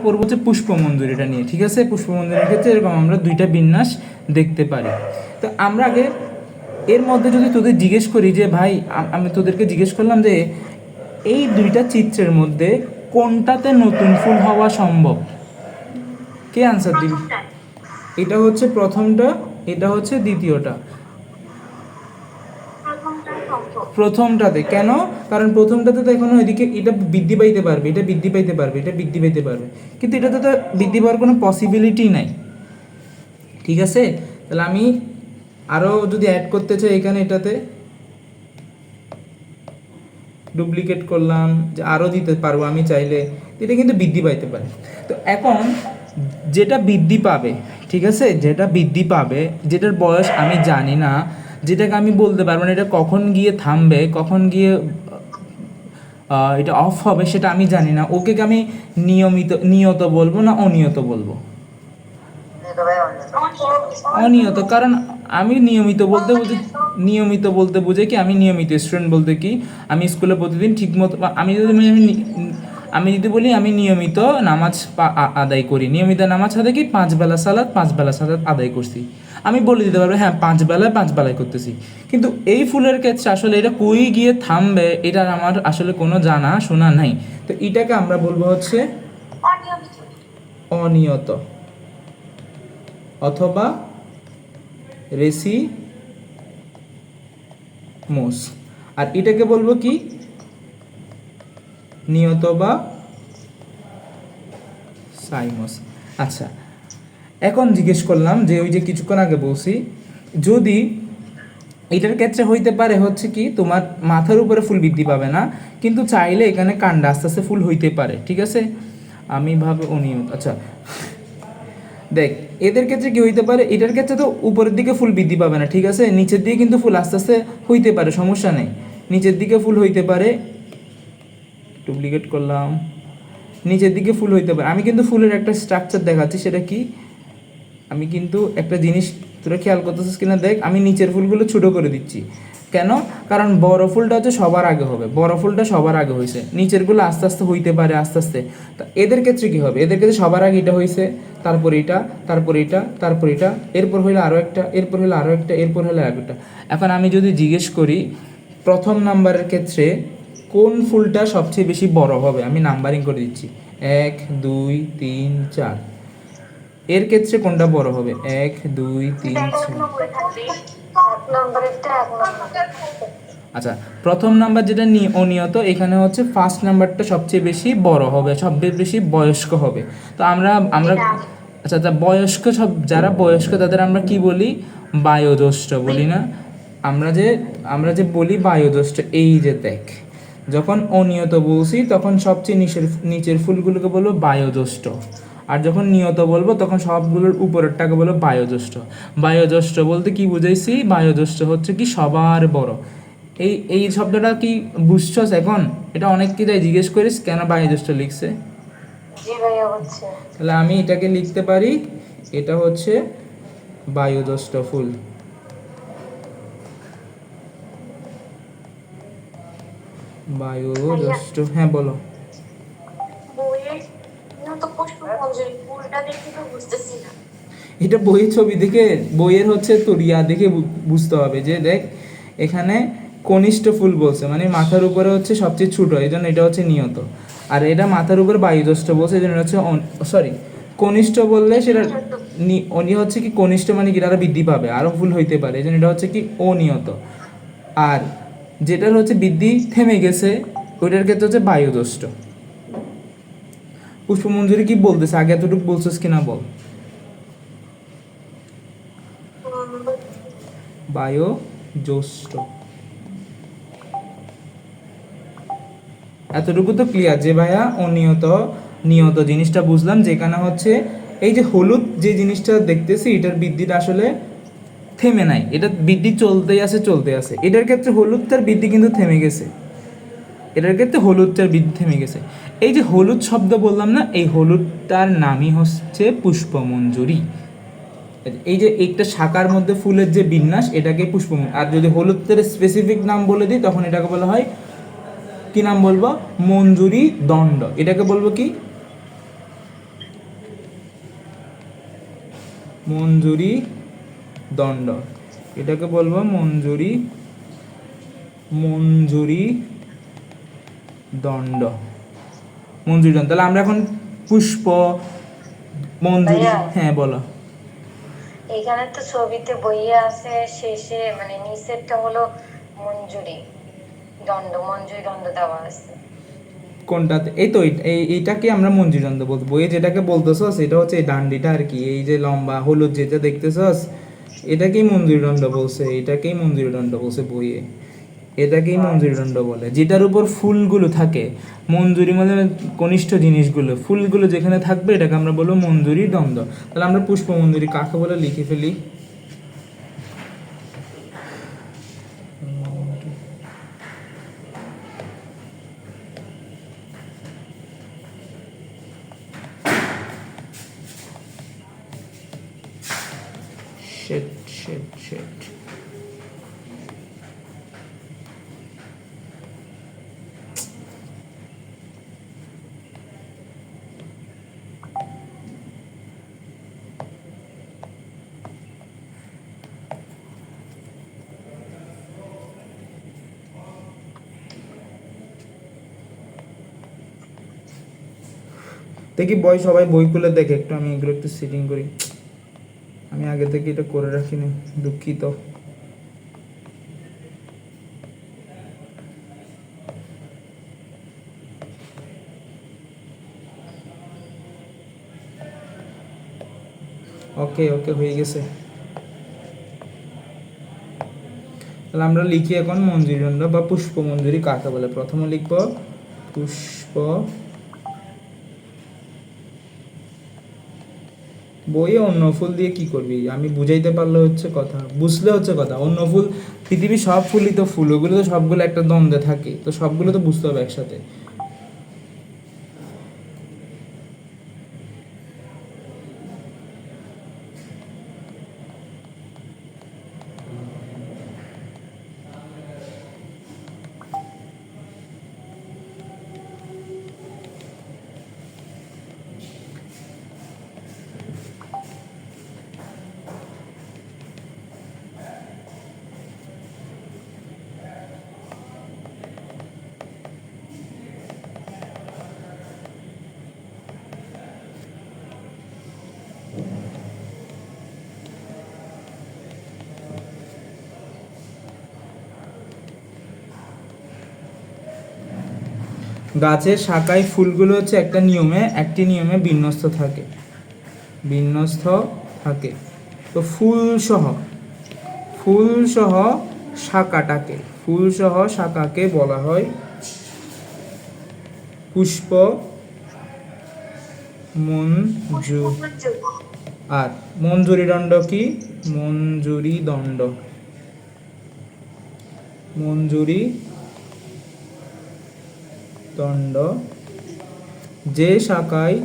পড়বো হচ্ছে পুষ্পমঞ্জুরিটা নিয়ে, ঠিক আছে। পুষ্পমঞ্জুরির ক্ষেত্রে এরকম আমরা দুইটা বিন্যাস দেখতে পারি। তো আমরা আগে এর মধ্যে যদি তোদের জিজ্ঞেস করি যে ভাই, আমি তোদেরকে জিজ্ঞেস করলাম যে এই দুইটা চিত্রের মধ্যে কোনটাতে নতুন ফুল হওয়া সম্ভব, কে আনসার দিবি? এটা হচ্ছে প্রথমটা, এটা হচ্ছে দ্বিতীয়টা। প্রথমটাতে কেন? কারণ প্রথমটাতে তো এখনো এদিকে এটা বৃদ্ধি পাইতে পারবে, এটা বৃদ্ধি পাইতে পারবে, এটা বৃদ্ধি পাইতে পারবে, কিন্তু এটাতে তো বৃদ্ধি পাওয়ার কোনো পসিবিলিটি নাই, ঠিক আছে। তাহলে আমি আরও যদি অ্যাড করতে চাই এখানে, এটাতে ডুপ্লিকেট করলাম, যে আরও দিতে পারবো আমি চাইলে, এটা কিন্তু বৃদ্ধি পাইতে পারে। তো এখন যেটা বৃদ্ধি পাবে, ঠিক আছে, যেটা বৃদ্ধি পাবে, যেটার বয়স আমি জানি না, যেটাকে আমি বলতে পারবো না এটা কখন গিয়ে থামবে, কখন গিয়ে এটা অফ হবে সেটা আমি জানি না, ওকে আমি নিয়ত বলবো না অনিয়ত বলবো? অনিয়ত। কারণ আমি নিয়মিত বলতে বুঝে কি, আমি নিয়মিত স্টুডেন্ট বলতে কি, আমি স্কুলে প্রতিদিন ঠিকমতো, আমি যদি বলি আমি নিয়মিত নামাজ আদায় করি, নিয়মিত নামাজ আদায় কি 5 বেলা সালাত আদায় করছি, আমি বলে দিতে পারবো হ্যাঁ 5 বেলায় করতেছি। কিন্তু এই ফুলের ক্ষেত্রে আসলে এটা কই গিয়ে থামবে এটার আমার আসলে কোনো জানা শোনা নাই। তো এটাকে আমরা বলবো হচ্ছে অনিয়ত অথবা রেসিমোস। আর এটাকে বলবো কি, নিয়ত বা সাইমোস। আচ্ছা, এখন জিজ্ঞেস করলাম যে ওই যে কিছুক্ষণ আগে বলছি, যদি এটার ক্ষেত্রে হইতে পারে হচ্ছে কি, তোমার মাথার উপরে ফুল বৃদ্ধি পাবে না, কিন্তু চাইলে এখানে কাণ্ডে আস্তে আস্তে ফুল হইতে পারে, ঠিক আছে। আমি ভাবে অনিয়ত। আচ্ছা দেখ, এদের ক্ষেত্রে কি হইতে পারে, এটার ক্ষেত্রে তো উপরের দিকে ফুল বৃদ্ধি পাবে না, ঠিক আছে, নিচের দিকে কিন্তু ফুল আস্তে আস্তে হইতে পারে, সমস্যা নেই, নিচের দিকে ফুল হইতে পারে। ডুপ্লিকেট করলাম, নিচের দিকে ফুল হইতে পারে। আমি কিন্তু ফুলের একটা স্ট্রাকচার দেখাচ্ছি, সেটা কি, আমি কিন্তু একটা জিনিস তোরা খেয়াল করতেছিস কিনা দেখ, আমি নিচের ফুলগুলো ছোটো করে দিচ্ছি কেন, কারণ বড় ফুলটা হচ্ছে সবার আগে হবে, বড় ফুলটা সবার আগে হয়েছে, নিচেরগুলো আস্তে আস্তে হইতে পারে আস্তে আস্তে। তো এদের ক্ষেত্রে কী হবে, এদের ক্ষেত্রে সবার আগে এটা হয়েছে, তারপর এটা, তারপর এটা, তারপর এটা, এরপর হইলে আরও একটা, এরপর হইলে আরও একটা, এরপর হলে আরও একটা। এখন আমি যদি জিজ্ঞেস করি প্রথম নাম্বারের ক্ষেত্রে কোন ফুলটা সবচেয়ে বেশি বড় হবে, আমি নাম্বারিং করে দিচ্ছি 1 2 3 4, এর ক্ষেত্রে কোনটা বড় হবে, 1 2 3 4। আচ্ছা, প্রথম নাম্বার যেটা অনিয়ত, এখানে হচ্ছে ফার্স্ট নাম্বারটা সবচেয়ে বেশি বড় হবে, সবচেয়ে বেশি বয়স্ক হবে। তো আমরা আচ্ছা আচ্ছা, বয়স্ক, সব যারা বয়স্ক তাদের আমরা কি বলি, বায়োজ্যেষ্ঠ বলি না, আমরা যে বলি বায়োজ্যেষ্ঠ। এই যে দেখ, যখন অনিয়ত বলছি তখন সবচেয়ে নিচের ফুলগুলোকে বলবো বায়োজ্যেষ্ঠ, আর যখন নিয়ত বলবো তখন সবগুলোর উপরেরটাকে বলবো বায়োজ্যেষ্ঠ। বায়োজ্যেষ্ঠ বলতে কি বুঝাইছি, বায়োজ্যেষ্ঠ হচ্ছে কি সবার বড়। এই শব্দটা কি বুঝছস এখন? এটা অনেক কি তাই জিজ্ঞেস করিস কেন বায়োজ্যেষ্ঠ লিখছে। তাহলে আমি এটাকে লিখতে পারি, এটা হচ্ছে বায়োজ্যেষ্ঠ ফুল। বায়োজ্যেষ্ঠ, হ্যাঁ বলো। এটা বইয়ের ছবি দেখে, বইয়ের হচ্ছে তোর দেখে বুঝতে হবে যে দেখ, এখানে কনিষ্ঠ ফুল বলছে, মানে মাথার উপরে হচ্ছে সবচেয়ে ছোট, এই জন্য এটা হচ্ছে নিয়ত। আর এটা মাথার উপরে বায়ুজ্যেষ্ঠ বলছে, এই জন্য হচ্ছে সরি, কনিষ্ঠ বললে সেটা হচ্ছে কি, কনিষ্ঠ মানে কি আরো বৃদ্ধি পাবে, আরো ফুল হইতে পারে, এই জন্য এটা হচ্ছে কি অনিয়ত। আর যেটার হচ্ছে বৃদ্ধি থেমে গেছে ওইটার ক্ষেত্রে হচ্ছে বায়ুজ্যেষ্ঠ। পুষ্পমঞ্জুরি কি বলতেছে আগে এতটুকু বলছিস কিনা বল। বায়োজ্যেষ্ঠ, এতটুকু তো ক্লিয়ার যে ভাইয়া নিয়ত জিনিসটা বুঝলাম, যেখানে হচ্ছে এই যে হলুদ যে জিনিসটা দেখতেছি এটার বৃদ্ধিটা আসলে থেমে নাই, এটা বৃদ্ধি চলতেই আছে। এটার ক্ষেত্রে হলুদটার বৃদ্ধি কিন্তু থেমে গেছে, এই যে হলুদ শব্দ বললাম না, এই হলুদটার নামই হচ্ছে পুষ্পমঞ্জুরি। এই যে একটা শাখার মধ্যে ফুলের যে বিন্যাস এটাকে পুষ্পমঞ্জুরি। আর যদি হলুদের স্পেসিফিক নাম বলে দিই তখন এটাকে বলা হয় কি নাম বলবো, মঞ্জুরি দণ্ড। এটাকে বলবো কি, মঞ্জুরি দণ্ড, এটাকে বলবো মঞ্জুরি মঞ্জুরি দণ্ড, মঞ্জুরি দণ্ড। তাহলে আমরা এখন পুষ্প মঞ্জুরি, ভাইয়া হ্যাঁ বলো। এখানে তো ছবিতে বইয়ে আছে শেষে মানে নিচেরটা হলো মঞ্জুরি মঞ্জুরি দণ্ড দেওয়া আছে। কোনটাতে? এই তো এইটাকে আমরা মঞ্জুরি দণ্ড বলবো। বইয়ে যেটাকে বলতেছস এটা হচ্ছে এই ডান্ডিটা আর কি, এই যে লম্বা হলুদ যেটা দেখতেছস এটাকেই মঞ্জুরি দণ্ড বলছে, এটাকেই মঞ্জুরি দণ্ড বলছে বইয়ে, এটাকেই মঞ্জুরি দণ্ড বলে। যেটার উপর ফুলগুলো থাকে, মঞ্জুরি মানে কনিষ্ঠ জিনিসগুলো, ফুলগুলো যেখানে থাকবে এটাকে আমরা বলবো মঞ্জুরি দণ্ড। তাহলে আমরা পুষ্প মঞ্জুরি কাকে বলে লিখে ফেলি। শেট শেট শেট দেখি বই, সবাই বই খুলে দেখে একটু, আমি এগুলো একটু সেটিং করি, আমি আগে থেকে এটা করে রাখিনি, দুঃখিত। ওকে ওকে হয়ে গেছে। তাহলে আমরা লিখি এখন মঞ্জুরি দণ্ড বা পুষ্প মঞ্জুরি কাকে বলে। প্রথমে লিখব পুষ্প, বইয়ে অন্য ফুল দিয়ে কি করবি, আমি বুঝাইতে পারলে হচ্ছে কথা, বুঝলে হচ্ছে কথা। অন্য ফুল, পৃথিবীর সব ফুলই তো ফুল, ওগুলো তো সবগুলো একটা দ্বন্দ্বে থাকে, তো সবগুলো তো বুঝতে হবে একসাথে। গাছের শাখায় ফুলগুলো হচ্ছে একটি নিয়মে বিন্যস্ত থাকে, বিন্যস্ত থাকে। তো ফুলসহ শাখাকে বলা হয় পুষ্প মঞ্জু। আর মঞ্জুরি দণ্ড কি? মঞ্জুরি দণ্ড যে শাখায়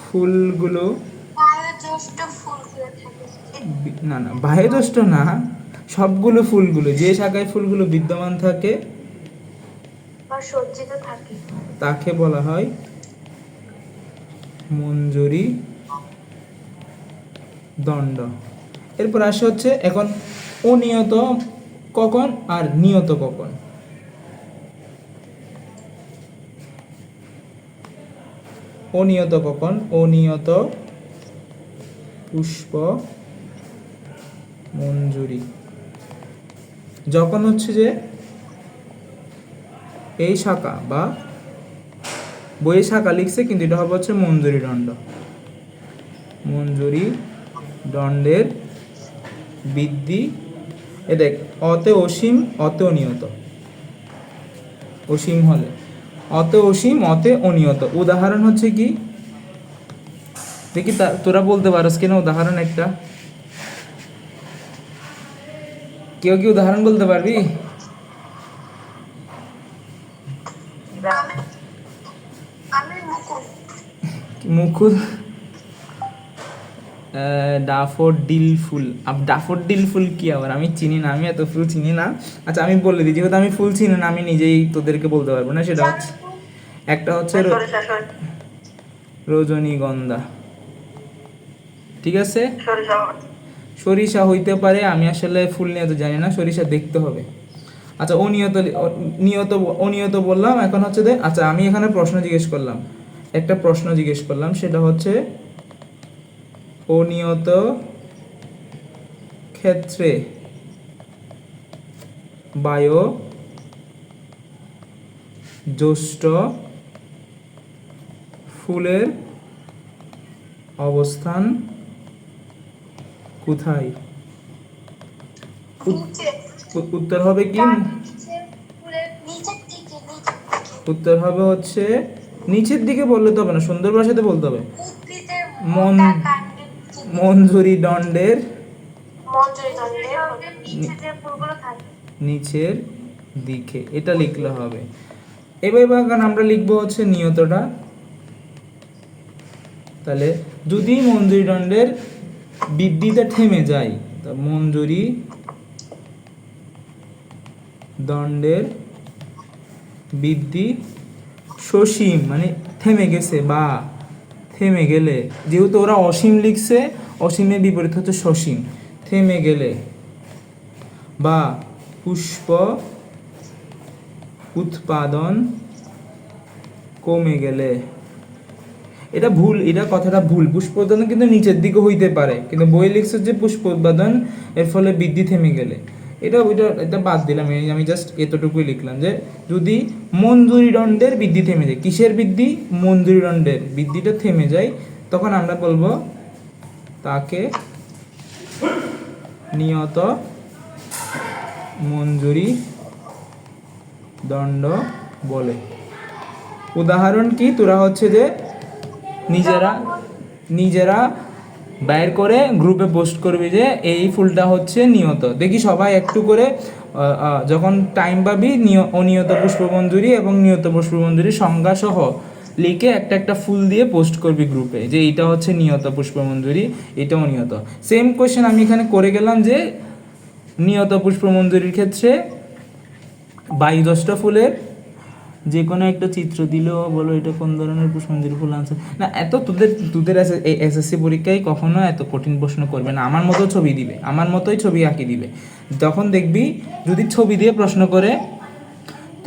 ফুলগুলো, না না বাহ্যজ্যেষ্ঠ না, সবগুলো ফুলগুলো, যে শাখায় ফুলগুলো বিদ্যমান থাকে বা সজ্জিত থাকে তাকে বলা হয় মঞ্জুরি দণ্ড। এরপর আসে হচ্ছে এখন অনিয়ত কখন আর নিয়ত কখন। অনিয়ত কখন? অনিয়ত পুষ্প মঞ্জুরি যখন হচ্ছে যে এই শাখা বা বইয়ে শাখা লিখছে কিন্তু এটা হবে হচ্ছে মঞ্জুরি দণ্ড, মঞ্জুরি দণ্ডের বৃদ্ধি। এ দেখ, অতে অসীম অতে অনিয়ত, অসীম হলে অতে অসীম অতে অনিয়ত। উদাহরণ হচ্ছে কি দেখি, তোরা বলতে পারস কিনা উদাহরণ একটা, কেউ কি উদাহরণ বলতে পারবি? মুকুল, ডাফোডিল ফুল। ডাফোডিল ফুল কি আবার? আমি চিনি না, আমি এত ফুল চিনি না। আচ্ছা আমি বলে দিই, যেহেতু আমি ফুল চিনি না আমি নিজেই তোদেরকে বলতে পারবো না। সেটা হচ্ছে একটা হচ্ছে রজনীগন্ধা। ঠিক আছে, সরিষা সরিষা হইতে পারে, আমি আসলে ফুল নিয়ে তো জানি না, সরিষা দেখতে হবে। আচ্ছা, অনিয়ত বললাম, এখন হচ্ছে আচ্ছা আমি এখানে প্রশ্ন জিজ্ঞেস করলাম, একটা প্রশ্ন জিজ্ঞেস করলাম, সেটা হচ্ছে অনিয়ত ক্ষেত্রে বায়ু জ্যৈষ্ঠ ফুলের অবস্থান কোথায়? উত্তর হবে কি? উত্তর হবে হচ্ছে নিচের দিকে বললে তো হবে না, সুন্দর ভাষাতে বলতে হবে। মন মঞ্জুরি দণ্ডের নিচের দিকে, এটা লিখলে হবে। এবার আমরা লিখবো হচ্ছে নিয়তটা। তাহলে যদি মঞ্জুরি দণ্ডের বৃদ্ধিটা থেমে যায়, তা মঞ্জুরি দণ্ডের বৃদ্ধি সসীম মানে থেমে গেছে, বা থেমে গেলে, যেহেতু ওরা অসীম লিখছে, অসীমের বিপরীত হচ্ছে সসীম, থেমে গেলে বা পুষ্প উৎপাদন কমে গেলে। এটা ভুল, এটা কথাটা ভুল। পুষ্প উৎপাদন কিন্তু নিচের দিকে হইতে পারে, কিন্তু বই লিখছে যে পুষ্প উৎপাদন এর ফলে বৃদ্ধি থেমে গেলে। এটা বাদ দিলাম, আমি জাস্ট এতটুকুই লিখলাম যে যদি মঞ্জুরি দণ্ডের বৃদ্ধি থেমে যায়, কিসের বৃদ্ধি? মঞ্জুরি দণ্ডের বৃদ্ধিটা থেমে যায়, তখন আমরা বলবো তাকে নিয়ত মঞ্জুরি দণ্ড বলে। উদাহরণ কি? তোরা হচ্ছে যে নিজেরা বাইর করে গ্রুপে পোস্ট করবি যে এই ফুলটা হচ্ছে নিয়ত। দেখি সবাই একটু করে যখন টাইম পাবি অনিয়ত পুষ্পমঞ্জুরি এবং নিয়ত পুষ্পমঞ্জুরি সংজ্ঞা সহ লিখে একটা ফুল দিয়ে পোস্ট করবি গ্রুপে যে এটা হচ্ছে নিয়ত পুষ্পমঞ্জুরি, এটা অনিয়ত। সেম কোয়েশ্চেন আমি এখানে করে গেলাম যে নিয়ত পুষ্পমঞ্জুরির ক্ষেত্রে বায়ুদষ্ট ফুলের যে কোনো একটা চিত্র দিলেও বলো এটা কোন ধরনের পুষ্পমঞ্জুরি ফুল আনছে না। এত তোদের এসএসসি পরীক্ষায় কখনো এত কঠিন প্রশ্ন করবে না, আমার মতো ছবি দিবে, আমার মতোই ছবি আঁকি দিবে। তখন দেখবি যদি ছবি দিয়ে প্রশ্ন করে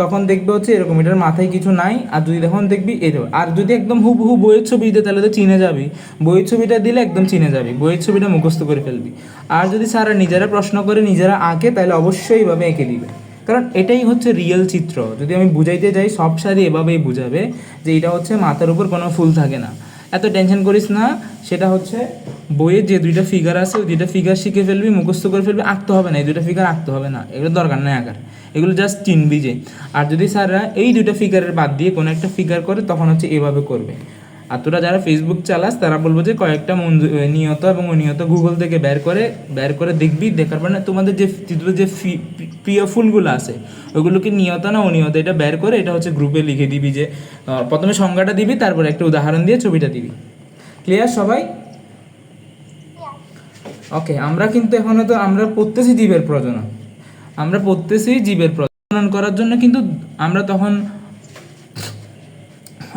তখন দেখবে হচ্ছে এরকম, এটার মাথায় কিছু নাই। আর যদি তখন দেখবি এরকম, আর যদি একদম হুবহু বইয়ের ছবি দিতে তাহলে তো চিনে যাবি, বইয়ের ছবিটা দিলে একদম চিনে যাবি, বইয়ের ছবিটা মুখস্থ করে ফেলবি। আর যদি স্যাররা নিজেরা প্রশ্ন করে নিজেরা আঁকে তাহলে অবশ্যই এইভাবে এঁকে দিবে, কারণ এটাই হচ্ছে রিয়েল চিত্র। যদি আমি বুঝাইতে যাই সব সারি এভাবেই বুঝাবে যে এটা হচ্ছে মাথার উপর কোনো ফুল থাকে না, এত টেনশন করিস না। সেটা হচ্ছে বইয়ে যে দুইটা ফিগার আছে ওই দুইটা ফিগার শিখে ফেলবি, মুখস্থ করে ফেলবি, আঁকতে হবে না, এই দুইটা ফিগার আঁকতে হবে না, এগুলো দরকার নেই আঁকার, এগুলো জাস্ট চিনবি যে। আর যদি স্যাররা এই দুইটা ফিগারের বাদ দিয়ে কোনো একটা ফিগার করে তখন হচ্ছে এভাবে করবে। আর তোরা যারা ফেসবুক চালাস তারা বলবো যে কয়েকটা নিয়ত এবং অনিয়ত গুগল থেকে বের করে দেখবি, দেখার পর না তোমাদের যে প্রিয় ফুলগুলো আছে ওগুলোকে নিয়ত না অনিয়ত এটা বের করে এটা হচ্ছে গ্রুপে লিখে দিবি যে প্রথমে সংজ্ঞাটা দিবি, তারপরে একটা উদাহরণ দিয়ে ছবিটা দিবি। ক্লিয়ার সবাই? ওকে, আমরা কিন্তু এখনো তো আমরা পড়তেছি জীবের প্রজনন, আমরা পড়তেছি জীবের প্রজনন করার জন্য, কিন্তু আমরা তখন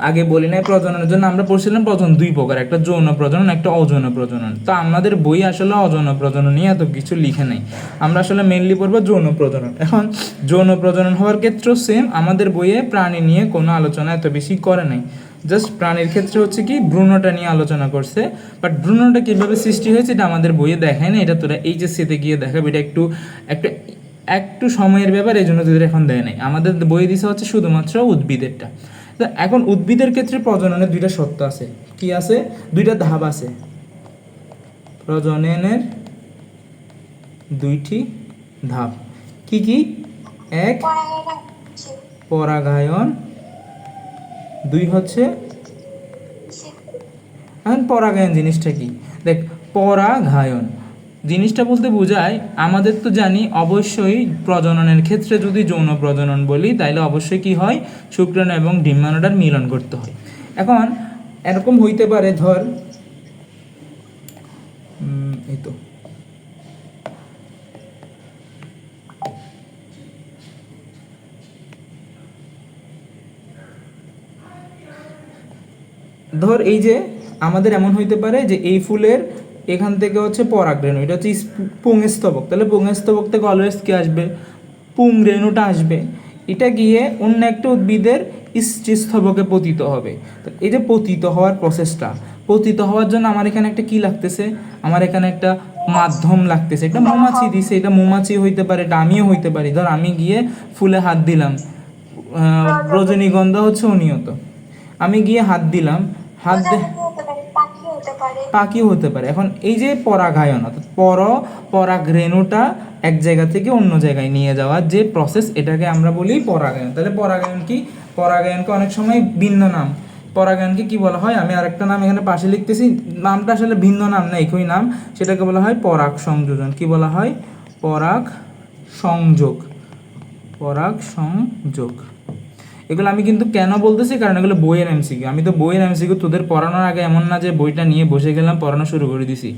আগে বলি নাই প্রজননের জন্য আমরা পড়ছিলাম প্রজনন দুই প্রকার, একটা যৌন প্রজনন, একটা অযৌন প্রজনন। তো আমাদের বই আসলে অযৌন প্রজনন নিয়ে এত কিছু লিখে নাই, আমরা আসলে মেনলি পড়বো যৌন প্রজনন। এখন যৌন প্রজনন হওয়ার ক্ষেত্রেও সেম, আমাদের বইয়ে প্রাণী নিয়ে কোনো আলোচনা এত বেশি করে নাই, জাস্ট প্রাণীর ক্ষেত্রে হচ্ছে কি ভ্রূণটা নিয়ে আলোচনা করছে। বাট ভ্রূণটা কীভাবে সৃষ্টি হয়েছে এটা আমাদের বইয়ে দেখায় না, এটা তোরা এইচএসসিতে গিয়ে দেখাবে, এটা একটু সময়ের ব্যাপার, এই জন্য তোদের এখন দেয় নাই। আমাদের বই দিছে হচ্ছে শুধুমাত্র উদ্ভিদেরটা। তো এখন উদ্ভিদের ক্ষেত্রে প্রজননের দুইটা সত্য আছে, কি আছে? দুইটা ধাপ আছে, প্রজননের দুইটি ধাপ। কি কি? এক পরাগায়ন, দুই হচ্ছে এখন পরাগায়ন জিনিসটা কি? দেখ, পরাগায়ন জিনিসটা বলতে বোঝায়, আমাদের তো জানি অবশ্যই প্রজননের ক্ষেত্রে যদি যৌন প্রজনন বলি তাইলে অবশ্যই কি হয়, শুক্রাণু এবং ডিম্বাণুটার মিলন করতে হয়। এখন এরকম হইতে পারে, ধর এই তো ধর এই যে আমাদের এমন হইতে পারে যে এই ফুলের এখান থেকে হচ্ছে পরাগরেণু, এটা হচ্ছে পুংস্তবক, তাহলে পুংস্তবক থেকে অলওয়েজ কি আসবে, পুংরেণুটা আসবে, এটা গিয়ে অন্য একটা উদ্ভিদের স্ত্রীস্তবকে পতিত হবে। তো এই যে পতিত হওয়ার প্রসেসটা, পতিত হওয়ার জন্য আমার এখানে একটা কি লাগতেছে, আমার এখানে একটা মাধ্যম লাগতেছে, একটা মৌমাছি দিছে, এটা মৌমাছি হইতে পারে, এটা আমিও হইতে পারি। ধর আমি গিয়ে ফুলে হাত দিলাম, রজনীগন্ধা হচ্ছে অনিয়ত, আমি গিয়ে হাত দিলাম, হাত পাখিও হতে পারে। এখন এই যে পরাগায়ন অর্থাৎ পরাগ রেণুটা এক জায়গা থেকে অন্য জায়গায় নিয়ে যাওয়ার যে প্রসেস, এটাকে আমরা বলি পরাগায়ন। তাহলে পরাগায়ন কি, পরাগায়নকে অনেক সময় ভিন্ন নাম, পরাগায়নকে কি বলা হয়, আমি আরেকটা নাম এখানে পাশে লিখতেছি, নামটা আসলে ভিন্ন নাম না, একই নাম, সেটাকে বলা হয় পরাগ সংযোজন। কি বলা হয়, পরাগ সংযোগ, পরাগ সংযোগ। এগুলো আমি কিন্তু কেন বলতেছি, কারণ এগুলো বইয়ের এমসিকিউ। আমি তো বইয়ের এমসিকিউ তোদের পড়ানোর আগে এমন না যে বইটা নিয়ে বসে গেলাম পড়ানো শুরু করে দিছি,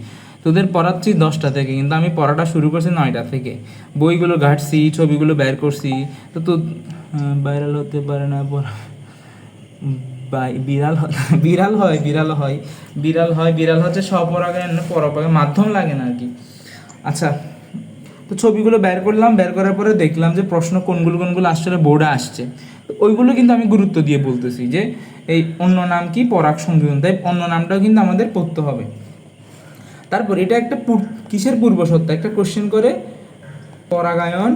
তোদের পড়াচ্ছি 10টা থেকে, কিন্তু আমি পড়াটা শুরু করছি 9টা থেকে, বইগুলো ঘাটছি, ছবিগুলো বের করছি। তো তো ভাইরাল হতে পারে না পড়া, বিড়াল বিড়াল হয়, বিড়াল হচ্ছে স্বপরাগায়ন, পরপরাগায়ন মাধ্যম লাগে না আর কি। আচ্ছা, তো ছবিগুলো বের করলাম, বের করার পরে দেখলাম যে প্রশ্ন কোনগুলো আসলে বোর্ডে আসছে, তো ওইগুলো কিন্তু আমি গুরুত্ব দিয়ে বলতেছি যে এই অন্য নাম কি, পরাগ সংযোজন, তাই অন্য নামটাও কিন্তু আমাদের পড়তে হবে। তারপর এটা একটা কিসের পূর্বশর্ত, একটা কোশ্চেন করে পরাগায়ন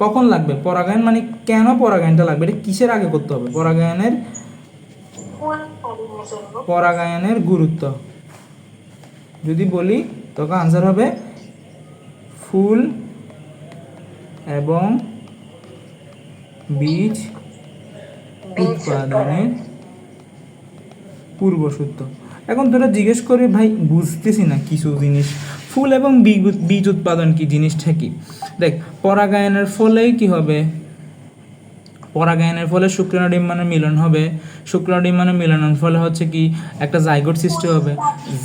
কখন লাগবে, পরাগায়ন মানে কেন পরাগায়নটা লাগবে, এটা কিসের আগে করতে হবে, পরাগায়নের গুরুত্ব যদি বলি তখন আনসার হবে ফুল এবং বীজ উৎপাদনের পূর্বসূত্র। এখন তোরা জিজ্ঞেস করে ভাই বুঝতেছি না কিছু জিনিস, ফুল এবং বীজ উৎপাদন কি জিনিসটা কি, দেখ পরাগায়নের ফলেই কি হবে, পরাগায়নের ফলে শুক্রাণু ডিম্বাণুর মিলন হবে, শুক্রাণু ডিম্বাণুর মিলনের ফলে হচ্ছে কি একটা জাইগোট সৃষ্টি হবে,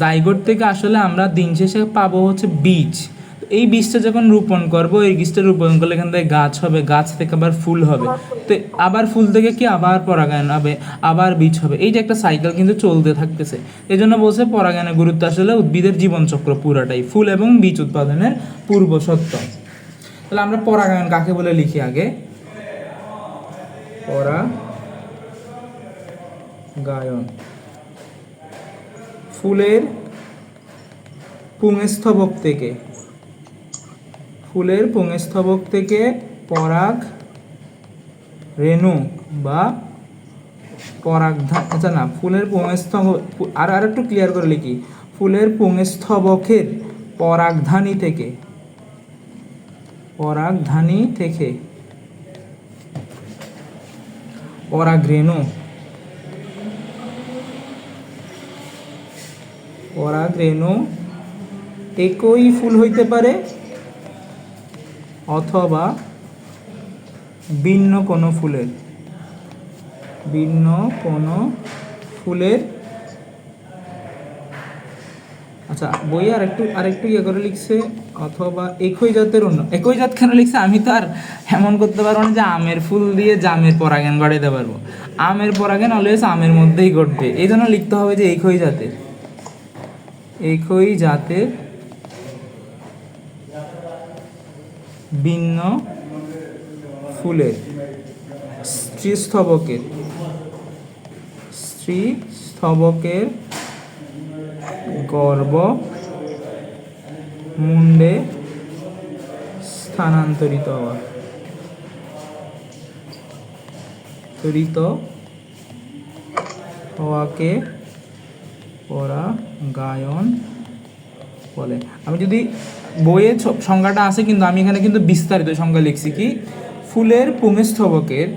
জাইগোট থেকে আসলে আমরা দিন শেষে পাবো হচ্ছে বীজ। এই বীজটা যখন রোপণ করবো, এই বীজটা রোপণ করলে এখান থেকে গাছ হবে, গাছ থেকে আবার ফুল হবে, তো আবার ফুল থেকে কি আবার পরাগায়ন হবে, আবার বীজ হবে, এই যে একটা সাইকেল কিন্তু চলতে থাকতেছে। এই জন্য বলছে পরাগায়নের গুরুত্ব আসলে উদ্ভিদের জীবনচক্র পুরাটাই, ফুল এবং বীজ উৎপাদনের পূর্বশর্ত। তাহলে আমরা পরাগায়ন কাকে বলে লিখি আগে, পরাগায়ন ফুলের পুংস্তবক থেকে পরাগ রেণু বা পরাগধান, আচ্ছা না, ফুলের পুংস্তবক, আর একটু ক্লিয়ার করে লিখি, ফুলের পুংস্তবকের পরাগধানী থেকে পরাগরেণু একই ফুল হইতে পারে অথবা ভিন্ন কোনো ফুলের, আচ্ছা বই আরেকটু ইয়ে করে লিখছে, অথবা একই জাতের অন্য, একই জাত কেন লিখছে, আমি তো আর এমন করতে পারবো না যে আমের ফুল দিয়ে জামের পরাগায়ন ঘটাইতে পারবো, আমের পরাগায়ন অলওয়েজ আমের মধ্যেই ঘটবে, এই জন্য লিখতে হবে যে একই জাতের ভিন্ন ফুলের স্ত্রীস্তবকের গর্ভ মুন্ডে স্থানান্তরিত হওয়াকে পরাগায়ন বলে। আমি যদি বইয়ে সংজ্ঞাটা আছে, কিন্তু আমি এখানে কিন্তু বিস্তারিত সংজ্ঞা লিখছি কি, ফুলের পুংস্তবকের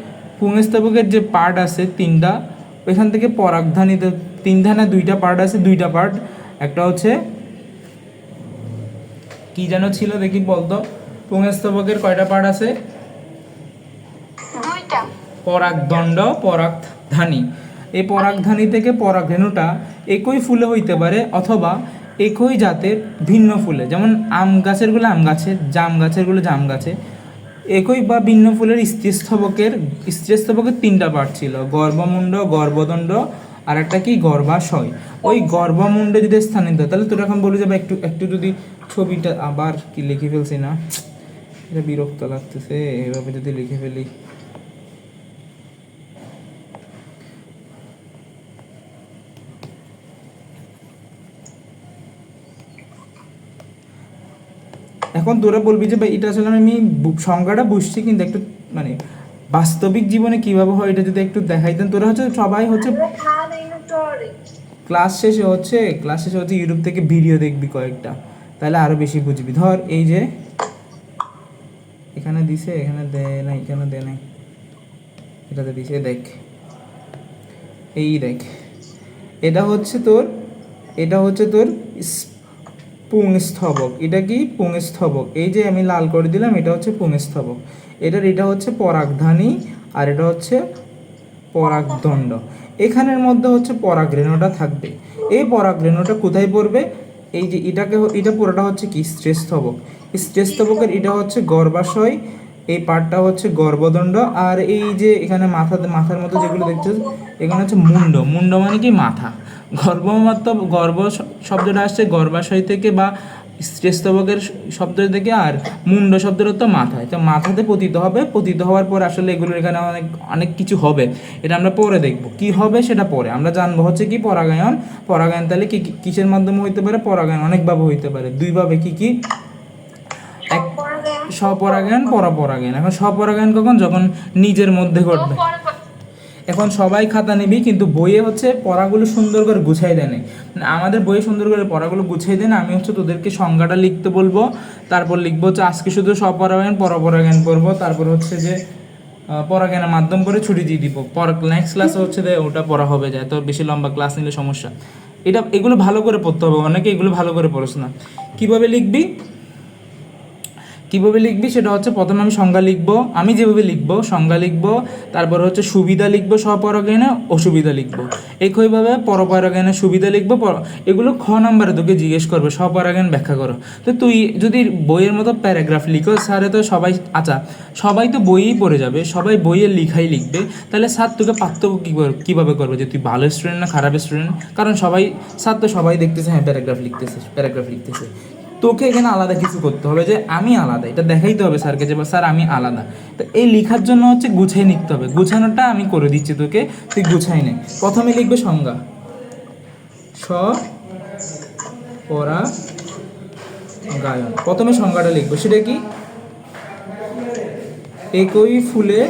যে পার্ট আছে 3টা, ওইখান থেকে পরাগধানীতে 3টা না 2টা পার্ট আছে, 2টা পার্ট, একটা হচ্ছে কি যেন ছিল দেখি বলতো, পুংস্তবকের কয়টা পার্ট আছে, 2টা, পরাগদণ্ড, পরাগধানী। এই পরাগধানী থেকে পরাগরেণুটা একই ফুলে হইতে পারে অথবা একই জাতের ভিন্ন ফুলে, যেমন আম গাছেরগুলো আম গাছে, জাম গাছেরগুলো জাম গাছে, একই বা ভিন্ন ফুলের স্ত্রীস্তবকের তিনটা পার্ট ছিল, গর্ভমুণ্ড, গর্ভদণ্ড আর একটা কি গর্ভাশয়। ওই গর্ভমুণ্ডে যদি স্থানিত হয়, তাহলে তোর এখন বলে যাবে একটু একটু যদি ছবিটা আবার কি লিখে ফেলছি না, এটা বিরক্ত লাগতেছে এভাবে যদি লিখে ফেলি। এখন তোরা বলবি যে ভাই এটা আসলে আমি সংজ্ঞাটা বুঝছি, কিন্তু একটু মানে বাস্তবিক জীবনে কিভাবে হয় এটা যদি একটু দেখাইতেন। তোরা হচ্ছে সবাই হচ্ছে ক্লাস শেষে হচ্ছে ইউটিউব থেকে ভিডিও দেখবি কয়েকটা, তাহলে আরো বেশি বুঝবি। ধর এই যে এখানে দিছে, এখানে দেয় নাই, এখানে দেয় নাই, এটাতে দিছে, দেখ এই দেখ, এটা হচ্ছে তোর পুংস্থবক। এটা কি পুংস্থবক, এই যে আমি লাল করে দিলাম, এটা হচ্ছে পুংস্থবক। এটা হচ্ছে পরাগধানী আর এটা হচ্ছে পরাগদণ্ড। এখানের মধ্যে হচ্ছে পরাগরেণুটা থাকবে। এই পরাগরেণুটা কোথায় পড়বে? এই যে এটা পুরোটা হচ্ছে কি স্ত্রীস্তবক। স্ত্রীস্তবকের এটা হচ্ছে গর্ভাশয়, এই পার্টটা হচ্ছে গর্ভদণ্ড, আর এই যে এখানে মাথার মতো যেগুলো দেখছো এখানে হচ্ছে মুন্ড মানে কি মাথা। গর্ভ শব্দটা আসছে গর্ভাশয় থেকে বা স্ত্রীস্তবকের শব্দ থেকে, আর মুন্ড শব্দের অর্থ মাথায়। তো মাথাতে পতিত হওয়ার পর আসলে এগুলোর এখানে অনেক অনেক কিছু হবে, এটা আমরা পরে দেখব কি হবে, সেটা পরে আমরা জানবো। হচ্ছে কি পরাগায়ন। তাহলে কি কিসের মাধ্যমে হইতে পারে? পরাগায়ন অনেকভাবে হইতে পারে, দুইভাবে। কি এক স্বপরাগায়ন, পরপরাগায়ন। এখন স্বপরাগায়ন কখন? যখন নিজের মধ্যে ঘটবে। এখন সবাই খাতা নিবি, কিন্তু বইয়ে হচ্ছে পড়াগুলো সুন্দর করে গুছাই দেয় না। মানে আমাদের বইয়ে সুন্দর করে পড়াগুলো গুছাই দেয় না। আমি হচ্ছে তোদেরকে সংজ্ঞাটা লিখতে বলবো, তারপর লিখবো হচ্ছে আজকে শুধু স্বপরাগায়ন পরপরাগায়ন পড়বো, তারপর হচ্ছে যে পরাগায়নের মাধ্যম করে ছুটি দিয়ে দিব। নেক্সট ক্লাসে হচ্ছে যে ওটা পড়া হবে যায়, তো বেশি লম্বা ক্লাস নিলে সমস্যা। এগুলো ভালো করে পড়তে হবে, অনেকে এগুলো ভালো করে পড়ছ না। কীভাবে লিখবি সেটা হচ্ছে প্রথমে আমি সংজ্ঞা লিখবো, আমি যেভাবে লিখবো সংজ্ঞা লিখবো, তারপর হচ্ছে সুবিধা লিখবো, স্বপরাগায়নে অসুবিধা লিখবো। একইভাবে পরপরাগায়নে সুবিধা লিখবো। এগুলো খ নাম্বারে তোকে জিজ্ঞেস করবে স্বপরাগায়ন ব্যাখ্যা করো। তো তুই যদি বইয়ের মতো প্যারাগ্রাফ লিখো, স্যারে তো সবাই তো বইই পড়ে যাবে, সবাই বইয়ের লিখাই লিখবে, তাহলে স্যার তোকে পার্থক্য কীভাবে করবে যে তুই ভালো স্টুডেন্ট না খারাপ স্টুডেন্ট? কারণ স্যার তো সবাই দেখতেছে হ্যাঁ প্যারাগ্রাফ লিখতেছে। তোকে এখানে আলাদা কিছু করতে হবে, যে আমি আলাদা, এটা দেখাইতে হবে স্যারকে যে স্যার আমি আলাদা। তো এই লেখার জন্য হচ্ছে গুছিয়ে নিতে হবে, গুছানোটা আমি করে দিচ্ছি তোকে, তুই গুছাই নে। প্রথমে লিখবে সংজ্ঞা, স্বপরাগায়ন। প্রথমে সংজ্ঞাটা লিখবো, সেটা কি? একই ফুলে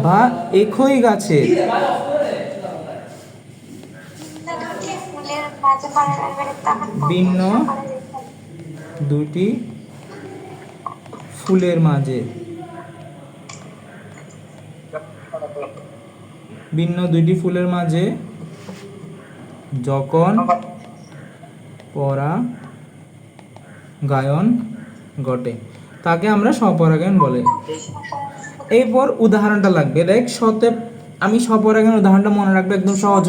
বা একই গাছে ভিন্ন দুটি ফুলের মাঝে যখন পরাগায়ন ঘটে তাকে আমরা স্বপরাগায়ন বলে। এরপর উদাহরণটা লাগবে, দেখ আমি স্বপরাগায়ন উদাহরণটা মনে রাখবো একদম সহজ।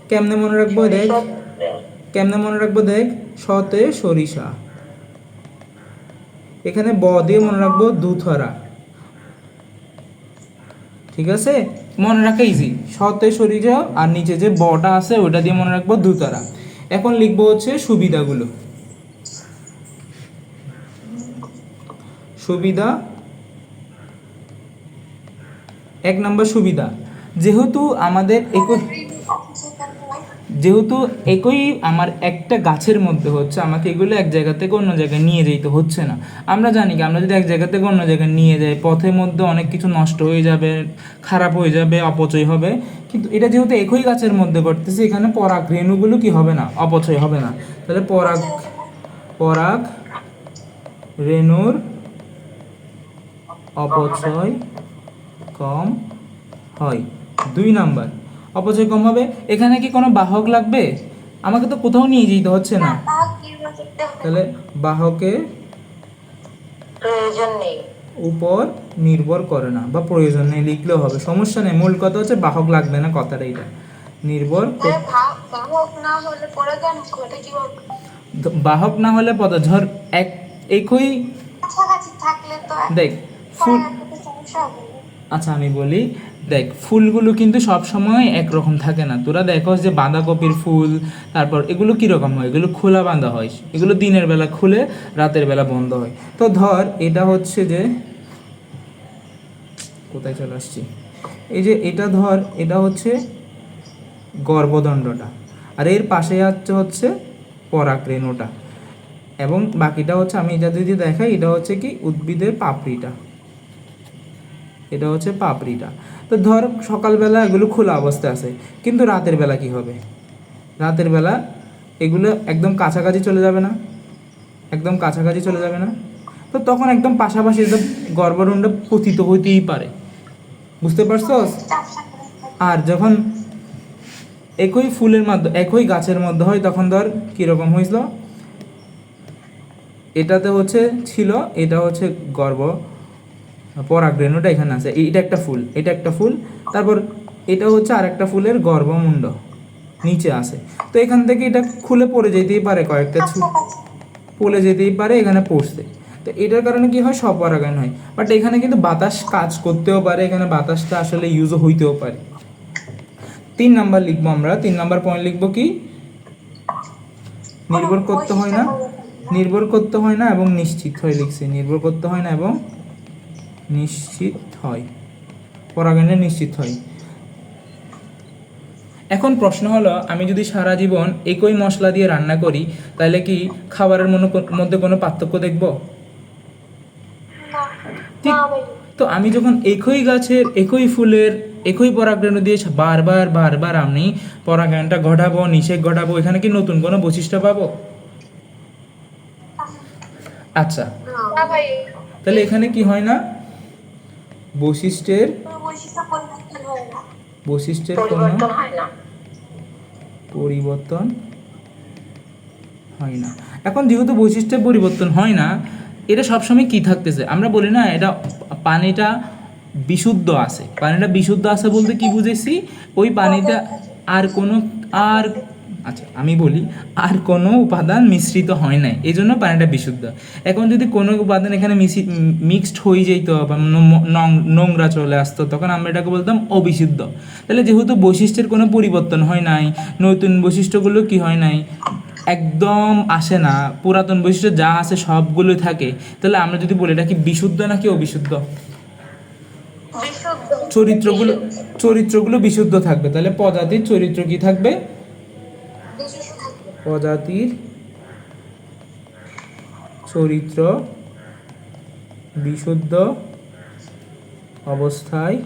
কেমনে মনে রাখবো দেখ, সতে সরিষা, এখানে ব দিয়ে মনে রাখবো দুথরা। ঠিক আছে, মনে রাখা ইজি। সতে সরিষা আর নিচে যে বটা আছে ওটা দিয়ে মনে রাখবো দুতারা। এখন লিখবো হচ্ছে সুবিধা। 1 নম্বর সুবিধা, যেহেতু একই আমার একটা গাছের মধ্যে হচ্ছে আমাকে এগুলো এক জায়গা থেকে অন্য জায়গায় নিয়ে যেতে হচ্ছে না। আমরা জানি কি, আমরা যদি এক জায়গা থেকে অন্য জায়গায় নিয়ে যাই, পথের মধ্যে অনেক কিছু নষ্ট হয়ে যাবে, খারাপ হয়ে যাবে, অপচয় হবে। কিন্তু এটা যেহেতু একই গাছের মধ্যে ঘটতেছে, এখানে পরাগ রেণুগুলো কি হবে না, অপচয় হবে না। তাহলে পরাগ রেণুর অপচয় কম হয়। 2 নাম্বার, অপচয় কম হবে। এখানে কি কোনো বাহক লাগবে? আমাকে তো কোথাও নিয়ে যেতে হচ্ছে না, তাহলে বাহকের প্রয়োজন নেই, উপর নির্ভর করে না, বা প্রয়োজন নেই লিখলেও হবে, সমস্যা নেই। মূল কথা হচ্ছে বাহক লাগবে না, কথাটা এটা বাহক না হলে ধর একই কাছাকাছি থাকলে তো দেখ ফুল, একটা সমস্যা হবে। আচ্ছা আমি বলি, দেখ ফুলগুলো কিন্তু সব সময় একরকম থাকে না। তোরা দেখো যে বাঁধাকপির ফুল, তারপর এগুলো কীরকম হয়, এগুলো খোলা বাঁধা হয়, এগুলো দিনের বেলা খুলে রাতের বেলা বন্ধ হয়। তো ধর এটা হচ্ছে যে, কোথায় চলে আসছি, এই যে এটা ধর এটা হচ্ছে গর্ভদণ্ডটা, আর এর পাশে হচ্ছে পরাগরেণুটা, এবং বাকিটা হচ্ছে, আমি এটা যদি দেখাই, এটা হচ্ছে কি উদ্ভিদের পাপড়িটা, এটা হচ্ছে পাপড়িটা। তো ধর সকালবেলা এগুলো খোলা অবস্থায় আছে, কিন্তু রাতের বেলা কি হবে, রাতের বেলা এগুলো একদম কাছাকাছি চলে যাবে না, একদম কাছাকাছি চলে যাবে না, তো তখন একদম পাশাপাশি একদম গর্ভদণ্ড পতিত হইতেই পারে, বুঝতে পারছস? আর যখন একই ফুলের মধ্যে একই গাছের মধ্যে হয়, তখন ধর কীরকম হয়েছিল, এটাতে হচ্ছে ছিল, এটা হচ্ছে গর্ভ পরাগরেণুটা এখানে আছে, এটা একটা ফুল, এটা একটা ফুল, তারপর এটা হচ্ছে আরেকটা ফুলের গর্ভমুণ্ড নিচে আছে। তো এখান থেকে এটা খুলে পড়ে যেতেই পারে, কয়েকটা পড়ে যেতেই পারে, এখানে পড়ছে। তো এটার কারণে কি হয়, স্বপরাগায়ন হয়। বাট এখানে কিন্তু বাতাস কাজ করতেও পারে, এখানে বাতাসটা আসলে ইউজও হইতেও পারে। 3 নাম্বার লিখবো আমরা, 3 নাম্বার পয়েন্ট লিখবো কি, নির্ভর করতে হয় না, নির্ভর করতে হয় না এবং নিশ্চিত হয়, লিখছি নির্ভর করতে হয় না এবং নিশ্চিত হয়, পরাগায়নে নিশ্চিত হয়। এখন প্রশ্ন হলো, আমি যদি সারা জীবন একই মশলা দিয়ে রান্না করি, তাহলে কি খাবারের মধ্যে কোনো পার্থক্য দেখব? ঠিক। তো আমি যখন একই গাছের একই ফুলের একই পরাগরেণু দিয়ে বারবার বারবার আমি পরাগায়নটা ঘটাবো, নিষেক ঘটাবো, এখানে কি নতুন কোনো বৈশিষ্ট্য পাবো? আচ্ছা, তাহলে এখানে কি হয় না, বৈশিষ্ট্যের বৈশিষ্ট্যের কোনো পরিবর্তন হয় না। পরিবর্তন হয় না। এখন যেহেতু বৈশিষ্ট্যের পরিবর্তন হয় না, এটা সবসময় কি থাকতেছে, আমরা বলি না এটা পানিটা বিশুদ্ধ আছে, পানিটা বিশুদ্ধ আছে বলতে কি বুঝেছি, ওই পানিটা আর কোনো আর আচ্ছা আমি বলি, আর কোনো উপাদান মিশ্রিত হয় নাই, এই জন্য পানিটা বিশুদ্ধ। এখন যদি কোনো উপাদান এখানে মিক্সড হয়ে যেত বা নোংরা চলে আসতো, তখন আমরা এটাকে বলতাম অবিশুদ্ধ। তাহলে যেহেতু বৈশিষ্ট্যের কোনো পরিবর্তন হয় নাই, নতুন বৈশিষ্ট্যগুলো কি হয় নাই, একদম আসে না, পুরাতন বৈশিষ্ট্য যা আছে সবগুলোই থাকে, তাহলে আমরা যদি বলি এটা কি বিশুদ্ধ নাকি অবিশুদ্ধ? চরিত্রগুলো চরিত্রগুলো বিশুদ্ধ থাকবে, তাহলে প্রজাতির চরিত্র কি থাকবে, প্রজাতির চরিত্র বিশুদ্ধ অবস্থায়,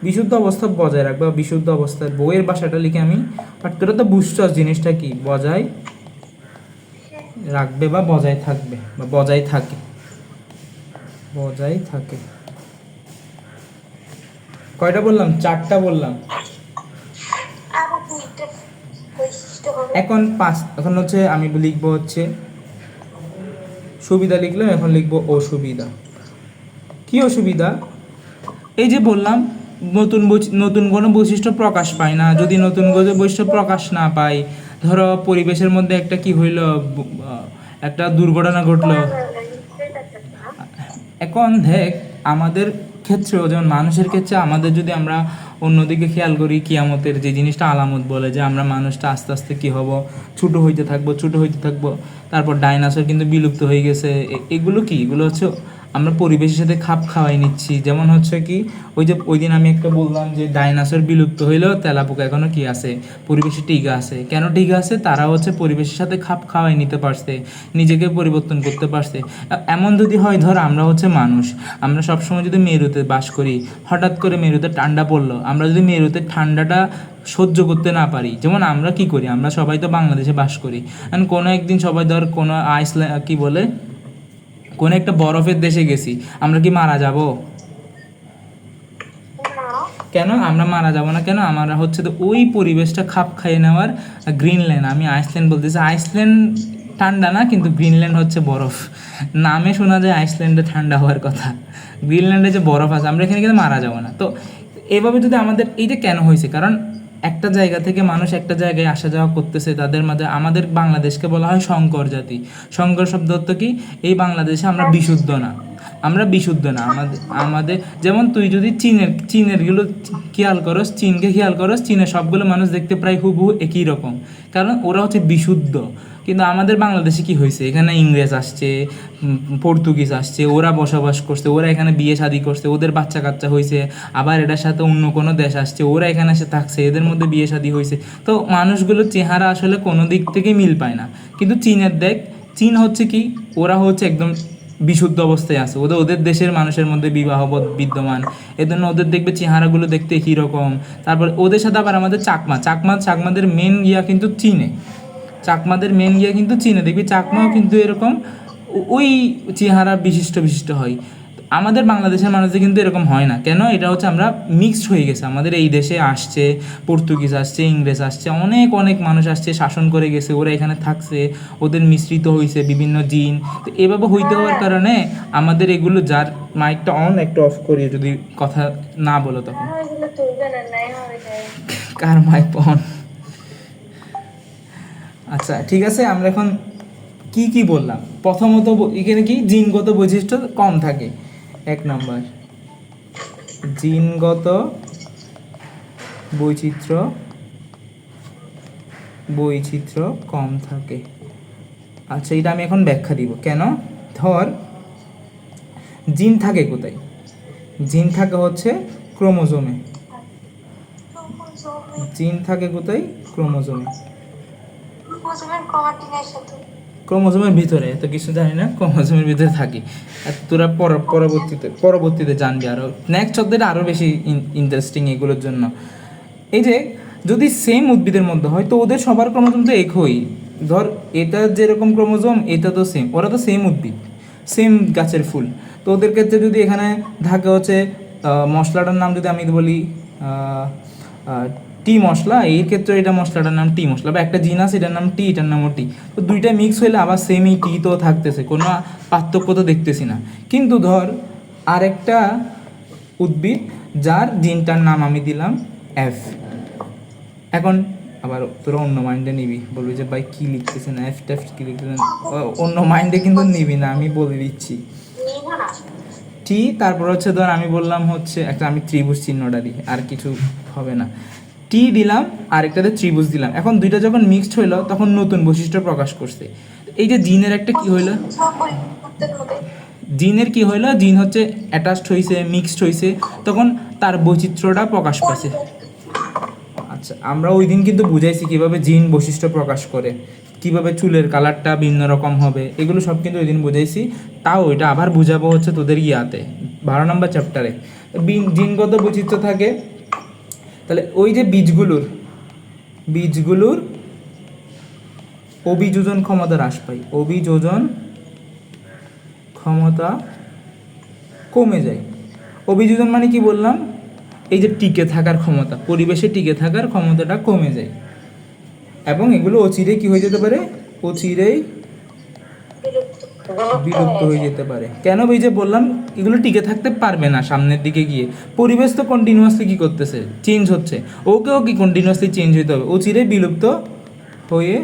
বিশুদ্ধ অবস্থা বজায় রাখবে, বা বিশুদ্ধ অবস্থায়, বইয়ের ভাষাটা লিখে আমি, বাট তোরা তো বুঝছস জিনিসটা কি, বজায় রাখবে বা বজায় থাকবে বা বজায় থাকে, বজায় থাকে। কয়টা বললাম, 4টা বললাম। এখন হচ্ছে আমি লিখবো হচ্ছে সুবিধা লিখলাম, এখন লিখবো অসুবিধা। কি অসুবিধা? এই যে বললাম, নতুন কোনো বৈশিষ্ট্য প্রকাশ পায় না। যদি নতুন কোনো বৈশিষ্ট্য প্রকাশ না পায়, ধরো পরিবেশের মধ্যে একটা কি হইলো, একটা দুর্ঘটনা ঘটলো। এখন দেখ, আমাদের ক্ষেত্রেও যেমন মানুষের ক্ষেত্রে, আমাদের যদি আমরা অন্যদিকে খেয়াল করি, কিয়ামতের যে জিনিসটা আলামত বলে, যে আমরা মানুষটা আস্তে আস্তে কি হব, ছোটো হইতে থাকবো, ছোটো হইতে থাকবো, তারপর ডাইনোসর কিন্তু বিলুপ্ত হয়ে গেছে। এগুলো কি, এগুলো হচ্ছে আমরা পরিবেশের সাথে খাপ খাওয়াই নিচ্ছি। যেমন হচ্ছে কি, ওই যে ওই দিন আমি একটা বললাম যে ডাইনোসর বিলুপ্ত হইলেও তেলাপোকা এখনও কি আছে, পরিবেশে টিকে আছে। কেন টিকে আছে? তারা হচ্ছে পরিবেশের সাথে খাপ খাওয়াই নিতে পারছে, নিজেকে পরিবর্তন করতে পারছে। এমন যদি হয়, ধর আমরা হচ্ছে মানুষ, আমরা সবসময় যদি মেরুতে বাস করি, হঠাৎ করে মেরুতে ঠান্ডা পড়লো, আমরা যদি মেরুতে ঠান্ডাটা সহ্য করতে না পারি, যেমন আমরা কি করি, আমরা সবাই তো বাংলাদেশে বাস করি, কারণ কোনো একদিন সবাই ধর কোনো আইসল্যান্ড কি বলে, কোনো একটা বরফের দেশে গেছি, আমরা কি মারা যাব? কেন আমরা মারা যাব না? কেন? আমরা হচ্ছে তো ওই পরিবেশটা খাপ খাইয়ে নেওয়ার। গ্রিনল্যান্ড, আমি আইসল্যান্ড বলতেছি, আইসল্যান্ড ঠান্ডা না, কিন্তু গ্রিনল্যান্ড হচ্ছে বরফ। নামে শোনা যায় আইসল্যান্ডে ঠান্ডা হওয়ার কথা, গ্রিনল্যান্ডে যে বরফ আছে, আমরা এখানে কিন্তু মারা যাব না। তো এভাবে যদি আমাদের এইটা কেন হয়েছে, কারণ একটা জায়গা থেকে মানুষ একটা জায়গায় আসা যাওয়া করতেছে, তাদের মাঝে আমাদের বাংলাদেশকে বলা হয় শঙ্কর জাতি। শঙ্কর শব্দ অর্থ কি? এই বাংলাদেশে আমরা বিশুদ্ধ না, আমরা বিশুদ্ধ না। আমাদের আমাদের যেমন তুই যদি চীনেরগুলো খেয়াল করস, চীনকে খেয়াল করস, চীনের সবগুলো মানুষ দেখতে প্রায় হুবহু একই রকম, কারণ ওরা হচ্ছে বিশুদ্ধ। কিন্তু আমাদের বাংলাদেশে কি হয়েছে, এখানে ইংরেজ আসছে, পর্তুগিজ আসছে, ওরা বসবাস করছে, ওরা এখানে বিয়ে শাদি করছে, ওদের বাচ্চা কাচ্চা হয়েছে, আবার এটার সাথে অন্য কোনো দেশ আসছে, ওরা এখানে এসে থাকছে, এদের মধ্যে বিয়ে শাদি হয়েছে। তো মানুষগুলোর চেহারা আসলে কোনো দিক থেকে মিল পায় না। কিন্তু চীনের দেখ, চীন হচ্ছে কি, ওরা হচ্ছে একদম বিশুদ্ধ অবস্থায় আছে, ওদের ওদের দেশের মানুষের মধ্যে বিবাহবোধ বিদ্যমান, এজন্য ওদের দেখবে চেহারাগুলো দেখতে একই রকম। তারপর ওদের সাথে আবার আমাদের চাকমাদের মেন ইয়া কিন্তু চীনে, চাকমাদের মেন গিয়া কিন্তু চীনে দেখবি চাকমাও কিন্তু এরকম ওই চেহারা বিশিষ্ট বিশিষ্ট হয়। আমাদের বাংলাদেশের মানুষদের কিন্তু এরকম হয় না। কেন? এটা হচ্ছে আমরা মিক্সড হয়ে গেছে। আমাদের এই দেশে আসছে পর্তুগিজ আসছে, ইংরেজ আসছে, অনেক অনেক মানুষ আসছে, শাসন করে গেছে, ওরা এখানে থাকছে, ওদের মিশ্রিত হয়েছে বিভিন্ন জিন। তো এভাবে হইতে হওয়ার কারণে আমাদের এগুলো, যার মাইকটা অন একটু অফ করি যদি কথা না বলো তখন। এগুলো তুলবে না, নাই হবে যায়। কার মাইক অন? আচ্ছা ঠিক আছে, আমরা এখন কি কি বললাম? প্রথমত এখানে কি জিনগত বৈশিষ্ট্য কম থাকে, 1 নম্বর জিনগত বৈচিত্র্য কম থাকে। আচ্ছা এটা আমি এখন ব্যাখ্যা দিব কেন। ধর জিন থাকে কোথায়? জিন থাকে হচ্ছে ক্রোমোজোমে। জিন থাকে কোথায়? ক্রোমোজোমে। ক্রোমোজোমের ভিতরে, এত কিছু জানি না, ক্রোমোজোমের ভিতরে থাকি। আর তোরা পরবর্তীতে জানবি, আরও নেক্সট অধ্যায়টা আরও বেশি ইন্টারেস্টিং এগুলোর জন্য। এই যে যদি সেম উদ্ভিদের মধ্যে হয় তো ওদের সবার ক্রোমোজোম তো একই। ধর এটা যেরকম ক্রোমোজোম, এটা তো সেম, ওরা তো সেম উদ্ভিদ, সেম গাছের ফুল। তো ওদের ক্ষেত্রে যদি এখানে থাকে হচ্ছে মশলাটার নাম যদি আমি বলি টি মশলা, এই ক্ষেত্রে এটা মশলাটার নাম টি মশলা, বা একটা জিন আছে এটার নাম টি, এটার নামও টি। তো দুইটা মিক্স হইলে আবার সেম এই টি তো থাকতেছে, কোনো পার্থক্য তো দেখতেছি না। কিন্তু ধর আরেকটা উদ্ভিদ যার জিনটার নাম আমি দিলাম এফ। এখন আবার তোরা অন্য মাইন্ডে নিবি, বলবি যে ভাই কী লিখতেছেন, এফ টেফ কী লিখতেছেন, অন্য মাইন্ডে কিন্তু নিবি না, আমি বলে দিচ্ছি। টি তারপর হচ্ছে ধর আমি বললাম হচ্ছে একটা, আমি ত্রিভুজ চিহ্নটা দিই, আর কিছু হবে না। টি দিলাম, আরেকটাতে ত্রিভুজ দিলাম। এখন দুইটা যখন মিক্সড হইলো তখন নতুন বৈশিষ্ট্য প্রকাশ করছে। এই যে জিনের একটা কি হইলো, জিনের কি হইলো, জিন হচ্ছে অ্যাটাচড হয়েছে, মিক্সড হয়েছে, তখন তার বৈচিত্র্যটা প্রকাশ পাইছে। আচ্ছা আমরা ওই দিন কিন্তু বুঝাইছি কীভাবে জিন বৈশিষ্ট্য প্রকাশ করে, কিভাবে চুলের কালারটা ভিন্ন রকম হবে, এগুলো সব কিন্তু ওই দিন বুঝাইছি। তাও এটা আবার বুঝাবো হচ্ছে তোদের ইয়াতে 12 নম্বর চ্যাপ্টারে। জিনগত বৈচিত্র্য থাকে, তাহলে ওই যে বীজগুলোর অভিযোজন ক্ষমতা হ্রাস পায়, অভিযোজন ক্ষমতা কমে যায়। অভিযোজন মানে কি বললাম, এই যে টিকে থাকার ক্ষমতা, পরিবেশে টিকে থাকার ক্ষমতাটা কমে যায়, এবং এগুলো অচিরেই কি হয়ে যেতে পারে, অচিরেই বিলুপ্ত হয়ে যেতে পারে। কেন এই যে বললাম এগুলো টিকে থাকতে পারবে না সামনের দিকে গিয়ে, পরিবেশ তো কন্টিনিউয়াসলি কি করতেছে, চেঞ্জ হচ্ছে, ওকেও কি কন্টিনিউয়াসলি চেঞ্জ হইতে হবে, অচিরেই বিলুপ্ত হয়ে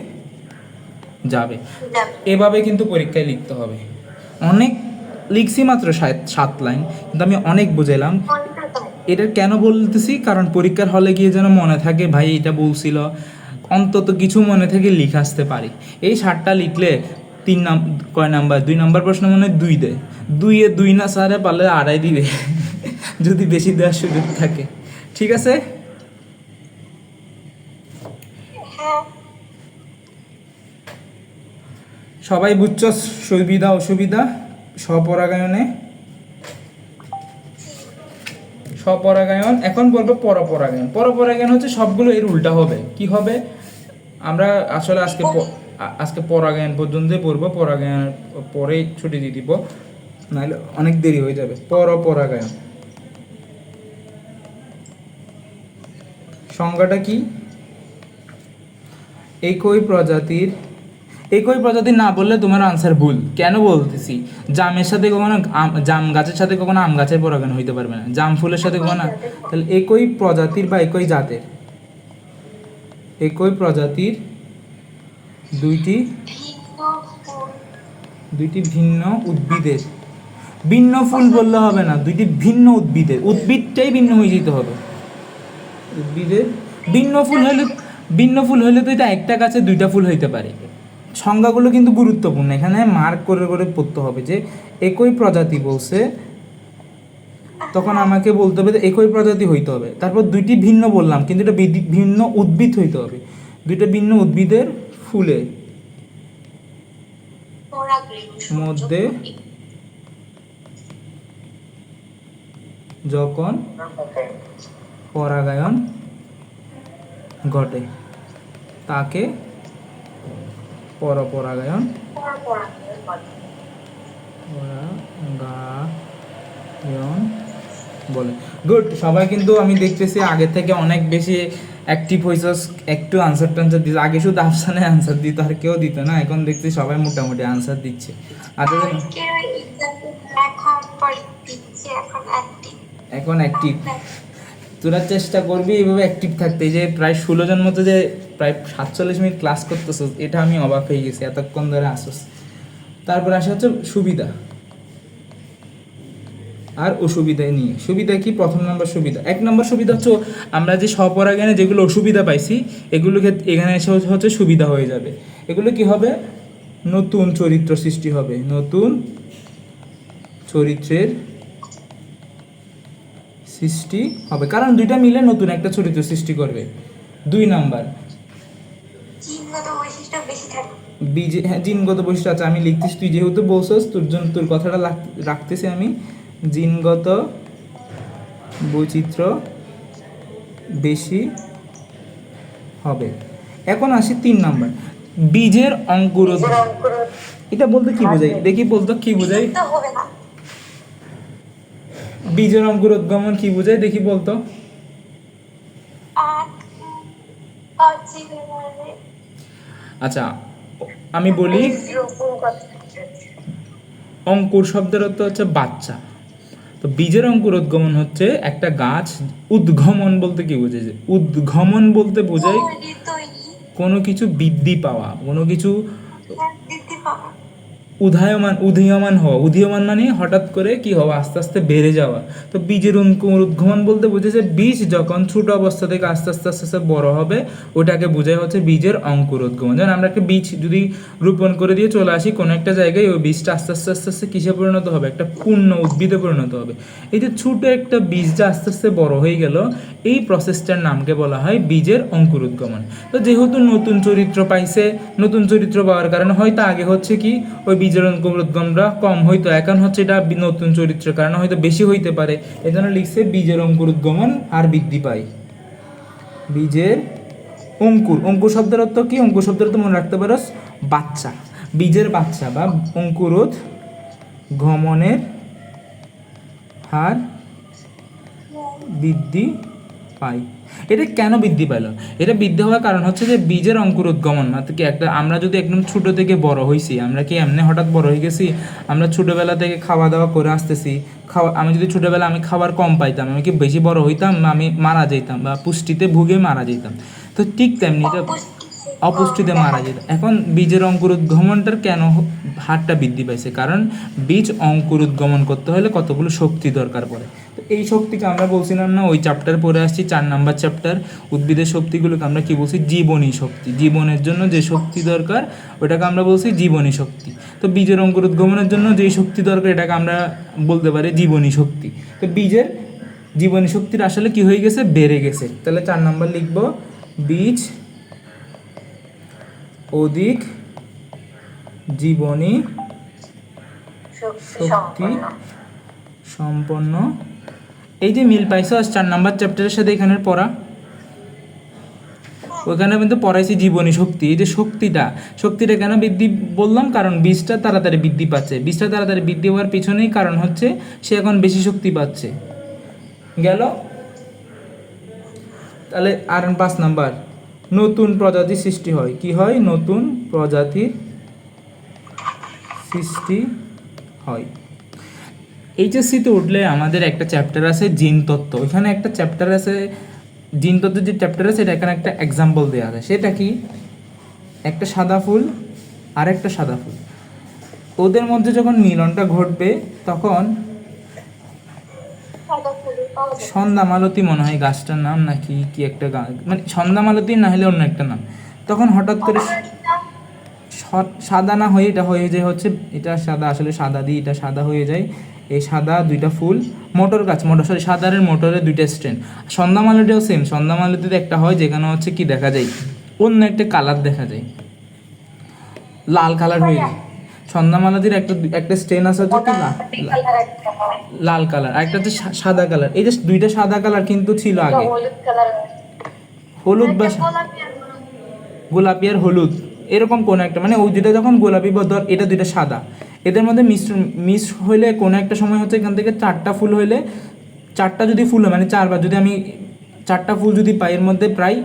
যাবে। এভাবে কিন্তু পরীক্ষায় লিখতে হবে। অনেক লিখছি মাত্র 7 লাইন, কিন্তু আমি অনেক বুঝাইলাম। এটা কেন বলতেছি, কারণ পরীক্ষার হলে গিয়ে যেন মনে থাকে ভাই এটা বলছিল, অন্তত কিছু মনে থেকে লিখে আসতে পারি। এই 7টা লিখলে 3 কয় নাম্বার, 2 নাম্বার প্রশ্ন মনে হয় 2 দেয়, 2-এ 2 না স্যারে পারলে 2.5 দিবে যদি বেশি দেওয়ার সুযোগ থাকে। ঠিক আছে, সবাই বুঝছ সুবিধা অসুবিধা? স্বপরাগায়ন। এখন বলবো পরপরাগায়ন। পরপরাগায়ন হচ্ছে সবগুলো এর উল্টা হবে। কি হবে, আমরা আসলে আজকে পরাগায়ন পর্যন্ত পড়বো, পরাগায়ন পরে ছুটি দিয়ে দিব, নাহলে অনেক দেরি হয়ে যাবে। পরপরাগায়ন সংজ্ঞাটা কি? একই প্রজাতির না বললে তোমার আনসার ভুল। কেন বলতেছি, জামের সাথে কখনো জাম গাছের সাথে কখনো আম গাছের পরাগায়ন হইতে পারবে না, জাম ফুলের সাথে কখনো, তাহলে একই প্রজাতির বা একই জাতের একই প্রজাতির দুইটি ভিন্ন ফুল দুইটি ভিন্ন উদ্ভিদের, ভিন্ন ফুল বললে হবে না, দুইটি ভিন্ন উদ্ভিদের, উদ্ভিদটাই ভিন্ন হয়ে যেতে হবে। উদ্ভিদের ভিন্ন ফুল হলে তো এটা একটা গাছে দুইটা ফুল হইতে পারে। সংজ্ঞাগুলো কিন্তু গুরুত্বপূর্ণ, এখানে মার্ক করে করে পড়তে হবে যে একই প্রজাতি বলছে, তখন আমাকে বলতে হবে যে একই প্রজাতি হইতে হবে। তারপর দুইটি ভিন্ন বললাম, কিন্তু এটা ভিন্ন উদ্ভিদ হইতে হবে। দুইটা ভিন্ন উদ্ভিদের ফুলে মধ্যে যখন পরাগায়ন ঘটে তাকে পরপরাগায়ন পরাগায়ন বলে। গুড, সবাই কিন্তু আমি দেখতেছি আগে থেকে অনেক বেশি অ্যাক্টিভ হয়েছে, একটু আনসার টানসার দিচ্ছে। আগে শুধু আফসানে আনসার দিত, আর কেউ দিত না, এখন দেখছি সবাই মোটামুটি আনসার দিচ্ছে। আর এখন অ্যাক্টিভ, তোরা চেষ্টা করবি এইভাবে অ্যাক্টিভ থাকতে। যে প্রায় 16 জন মতো যে প্রায় 47 মিনিট ক্লাস করতেছ, এটা আমি অবাক হয়ে গেছি, এতক্ষণ ধরে আসস। তারপর আসা হচ্ছে সুবিধা আর অসুবিধা নিয়ে। সুবিধা কি? প্রথম নম্বর সুবিধা, 1 নম্বর সুবিধা হচ্ছে আমরা যে স্বপরাগায়নে যেগুলো অসুবিধা পাইছি, এগুলো এখানে এসে হচ্ছে সুবিধা হয়ে যাবে। এগুলো কি হবে? নতুন চরিত্র সৃষ্টি হবে, নতুন চরিত্রের সৃষ্টি হবে, কারণ দুইটা মিলে নতুন একটা চরিত্র সৃষ্টি করবে। 2 নাম্বার জিনগত বৈশিষ্ট্য বেশি থাকে। হ্যাঁ, জিনগত বৈশিষ্ট্য আছে, আমি লিখতেছি, তুই যেহেতু বলছস তোর জন্য তোর কথাটা রাখতেছি আমি। জিনগত বৈচিত্র্য বেশি হবে। এখন আসি 3 নাম্বার, বীজের অঙ্কুরোদ্গম। এটা বলতে কি বোঝায় দেখি, বলতো কি বোঝায়? তো হবে না। বীজের অঙ্কুরোদ্গমন কি বোঝায় দেখি বলতো? আচ্ছা আমি বলি, অঙ্কুর শব্দের অর্থ হচ্ছে বাচ্চা। তো বীজের অঙ্কুরোদ্গমন হচ্ছে একটা গাছ, উদ্গমন বলতে কি বোঝায়? উদ্গমন বলতে বোঝায় কোনো কিছু বৃদ্ধি পাওয়া, কোনো কিছু উদীয়মান হওয়া। উদীয়মান মানে হঠাৎ করে কি হওয়া, আস্তে আস্তে বেড়ে যাওয়া। তো বীজের অঙ্কুরোদ্গমন বলতে বোঝায় বীজ যখন ছোট অবস্থা থেকে আস্তে আস্তে আস্তে আস্তে বড় হবে, ওটাকে বোঝায় হচ্ছে বীজের অঙ্কুরোদ্গমন। যেমন আমরা একটা বীজ যদি রোপণ করে দিয়ে চলে আসি কোনো একটা জায়গায়, ওই বীজটা আস্তে আস্তে আস্তে আস্তে কিসে পরিণত হবে? একটা পূর্ণ উদ্ভিদে পরিণত হবে। এই যে ছোট একটা বীজটা আস্তে আস্তে বড় হয়ে গেল, এই প্রসেসটার নামকে বলা হয় বীজের অঙ্কুরোদ্গমন। তো যেহেতু নতুন চরিত্র পাইছে, নতুন চরিত্র পাওয়ার কারণে হয়তো আগে হচ্ছে কি ওই বীজের অঙ্কুরোদ্গমটা কম হইতো, এখন হচ্ছে এটা নতুন চরিত্রের কারণে হয়তো বেশি হইতে পারে। এই জন্য লিখছে বীজের অঙ্কুরোদ্গমন আর বৃদ্ধি পায়। বীজের অঙ্কুর শব্দের অর্থ কি? অঙ্কুর শব্দের অর্থ মনে রাখতে পারো বাচ্চা, বীজের বাচ্চা বা অঙ্কুরোদ্গমনের হার বৃদ্ধি পায়। এটা কেন বৃদ্ধি পেল? এটা বৃদ্ধি হওয়ার কারণ হচ্ছে যে বীজের অঙ্কুরোদ্গমন মানে কি, একটা আমরা যদি একদম ছোট থেকে বড় হয়েছি, আমরা কি এমনি হঠাৎ বড় হয়ে গেছি? আমরা ছোটোবেলা থেকে খাওয়া দাওয়া করে আসতেছি। আমি যদি ছোটোবেলা আমি খাবার কম পাইতাম, আমি কি বেশি বড় হইতাম? আমি মারা যেতাম বা পুষ্টিতে ভুগে মারা যেতাম। তো ঠিক তেমনি এটা অপুষ্টিতে মারা যেত। এখন বীজের অঙ্কুরোদ্গমনটার কেন হারটা বৃদ্ধি পাইছে? কারণ বীজ অঙ্কুরোদ্গমন করতে হলে কতগুলো শক্তি দরকার পড়ে। তো এই শক্তিকে আমরা বলছিলাম না, ওই চ্যাপ্টার পড়ে আসছি 4 নাম্বার চ্যাপ্টার, উদ্ভিদের শক্তিগুলোকে আমরা কি বলছি? জীবনী শক্তি। জীবনের জন্য যে শক্তি দরকার ওটাকে আমরা বলছি জীবনী শক্তি। তো বীজের অঙ্কুরোদ্গমনের জন্য যেই শক্তি দরকার এটাকে আমরা বলতে পারি জীবনী শক্তি। তো বীজের জীবনী শক্তির আসলে কি হয়ে গেছে? বেড়ে গেছে। তাহলে 4 নাম্বার লিখব, বীজ অধিক জীবনী শক্তি সম্পন্ন। এই যে মিল পাইছো 4 নাম্বার চ্যাপ্টারের সাথে এখানের পড়া, ওইখানে কিন্তু পড়াইছি জীবনী শক্তি। এই যে শক্তিটা কেন বৃদ্ধি বললাম? কারণ বীজটা তাড়াতাড়ি বৃদ্ধি পাচ্ছে। বীজটা তাড়াতাড়ি বৃদ্ধি হওয়ার পিছনেই কারণ হচ্ছে সে এখন বেশি শক্তি পাচ্ছে। গেল। তাহলে আর 5 নাম্বার, নতুন প্রজাতি সৃষ্টি হয়। কি হয়? নতুন প্রজাতির সৃষ্টি হয়। এইচএসসিতে উঠলে আমাদের একটা চ্যাপ্টার আছে জিন তত্ত্ব। ওইখানে একটা চ্যাপ্টার আছে জিনতত্ত্বের যে চ্যাপ্টারে সেটা এখানে একটা এক্সাম্পল দেওয়া আছে, সেটা কি একটা সাদা ফুল আর একটা সাদা ফুল, ওদের মধ্যে যখন মিলনটা ঘটবে তখন সাদা ফুল পাওয়া যায়। সন্ধ্যামালতী মনে হয় গাছটার নাম, নাকি কি একটা মানে সন্ধ্যামালতী না হলে অন্য একটা নাম, তখন হঠাৎ করে সাদা না হয়ে এটা হয়ে যায় হচ্ছে, এটা সাদা আসলে সাদা দিয়ে এটা সাদা হয়ে যায়, এই সাদা দুইটা ফুল, মোটর গাছ, মোটর সরি সাদারের মোটরের দুইটা স্ট্রেন। সন্ধ্যামালতিও সেম, সন্ধ্যামালতিতে একটা হয় যেখানে হচ্ছে কি দেখা যায়, অন্য একটা কালার দেখা যায়, লাল কালার হয়ে যায়। সন্ধ্যামালতির একটা একটা স্টেন আছে হচ্ছে কি কালার একটা হয়, লাল কালার, আর একটা হচ্ছে সাদা কালার। এই যে দুইটা সাদা কালার কিন্তু ছিল একটা আগে, হলুদ কালার, হলুদ বা একটা গোলাপি আর গোলাপি। গোলাপি আর হলুদ এরকম কোনো একটা, মানে ওই দুইটা যখন গোলাপি বা ধর এটা দুইটা সাদা, এদের মধ্যে মিক্স হইলে কোনো একটা সময় হচ্ছে এখান থেকে চারটা ফুল হইলে, চারটা যদি ফুল হয় মানে চারবার যদি আমি চারটা ফুল যদি পাই, এর মধ্যে প্রায়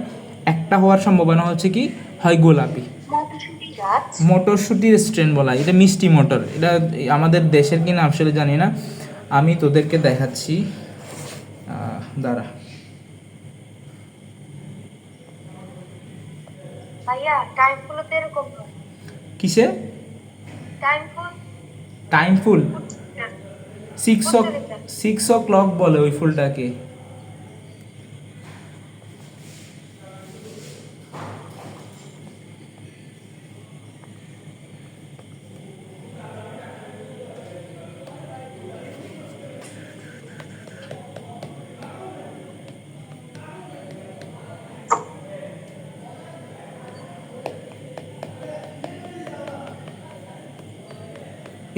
একটা হওয়ার সম্ভাবনা হচ্ছে কি হয় গোলাপি। মটরশুঁটি গাছ। মটরশুঁটির স্ট্রেন বলা হয়, এটা মিষ্টি মটর, এটা আমাদের দেশের কিনা আসলে জানি না, আমি তোদেরকে দেখাচ্ছি, দাঁড়া। ভাইয়া টাইম ফুল তো এরকম হয়। কিসে টাইম ফুল টাইম ফুল? না, 6 o'clock বলে ওই ফুলটাকে।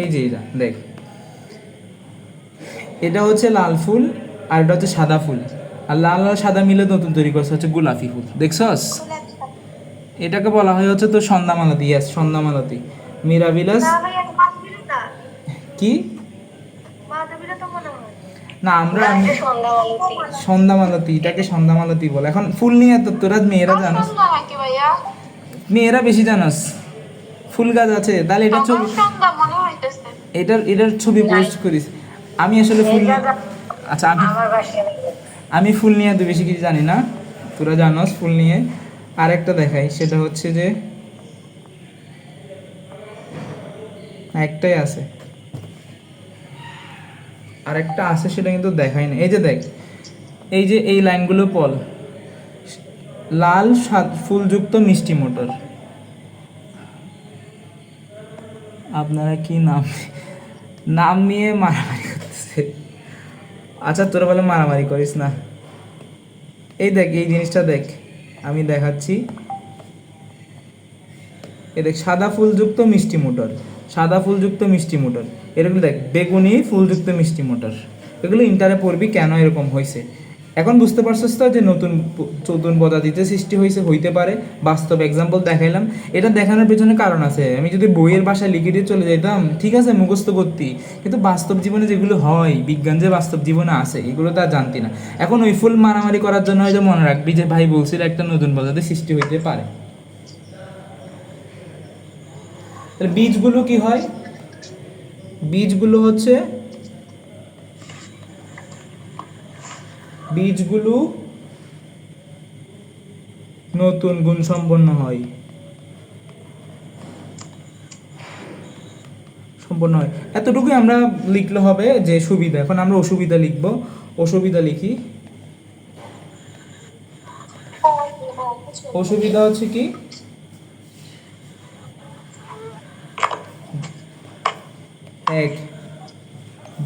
এই যে এটা দেখ, এটা হচ্ছে লাল ফুল আর এটা হচ্ছে সাদা ফুল, আর লাল আর সাদা মিলে নতুন তৈরি করছে হচ্ছে গোলাপি ফুল, দেখছস? গোলাপি গাছ। এটাকে বলা হয় হচ্ছে তো সন্ধ্যামালতী, ইয়াস সন্ধ্যামালতী, মিরাবিলাস। না ভাইয়া মাধবীলতা না, কি মাধবীলতা মনে হয়। না আমরা এটা সন্ধ্যামালতী। সন্ধ্যামালতী, এটাকে সন্ধ্যামালতী বলে। এখন ফুল নিয়ে তো তোরা মেয়েরা জানোস, সন্ধ্যা নাকি ভাইয়া? মেয়েরা বেশি জানোস, ফুল গাছ আছে তাহলে এটা আমার ছবি, সন্ধ্যা মনে হইতেছে। এটার ছবি পোস্ট করিস। আমি আসলে ফুল এটা নিয়ে- আচ্ছা আমার বাসায় নেই। আমি ফুল নিয়ে এত বেশি কিছু জানি না, তোরা জানোস ফুল নিয়ে। আরেকটা দেখাই, সেটা হচ্ছে যে একটাই আছে, আরেকটা আছে সেটা কিন্তু দেখাই না। এই যে দেখ, এই যে এই লাইনগুলো পল, লাল ফুলযুক্ত মিষ্টি মটর। আপনারা কি নাম নাম নিয়ে মারামারি করতেছে? আচ্ছা তোরা বলে মারামারি করিস না। এই দেখ এই জিনিসটা দেখ, আমি দেখাচ্ছি, এই দেখ সাদা ফুলযুক্ত মিষ্টি মটর, সাদা ফুলযুক্ত মিষ্টি মটর, এরকম দেখ বেগুনি ফুলযুক্ত মিষ্টি মটর, এগুলো ইন্টারে পড়বি কেন এরকম হয়েছে। এখন বুঝতে পারছিস তো যে নতুন পদার্থীতে সৃষ্টি হয়েছে, হইতে পারে, বাস্তব এক্সাম্পল দেখাইলাম। এটা দেখানোর পেছনে কারণ আছে, আমি যদি বইয়ের ভাষায় লিখে দিয়ে চলে যেতাম ঠিক আছে মুখস্থ করতি, কিন্তু বাস্তব জীবনে যেগুলো হয়, বিজ্ঞান যে বাস্তব জীবনে আছে এগুলো তো আর জানতি না। এখন ওই ফুল মারামারি করার জন্য হয়তো মনে রাখবি যে ভাই বলছিল একটা নতুন পদার্থের সৃষ্টি হইতে পারে। তাহলে বীজগুলো কি হয়? বীজগুলো হচ্ছে বীজগুলো নতুন গুণ সম্পন্ন হয়, এতটুকুই আমরা লিখলে হবে যে সুবিধা। এখন আমরা অসুবিধা লিখব, অসুবিধা লিখি। অসুবিধা হচ্ছে কি, এক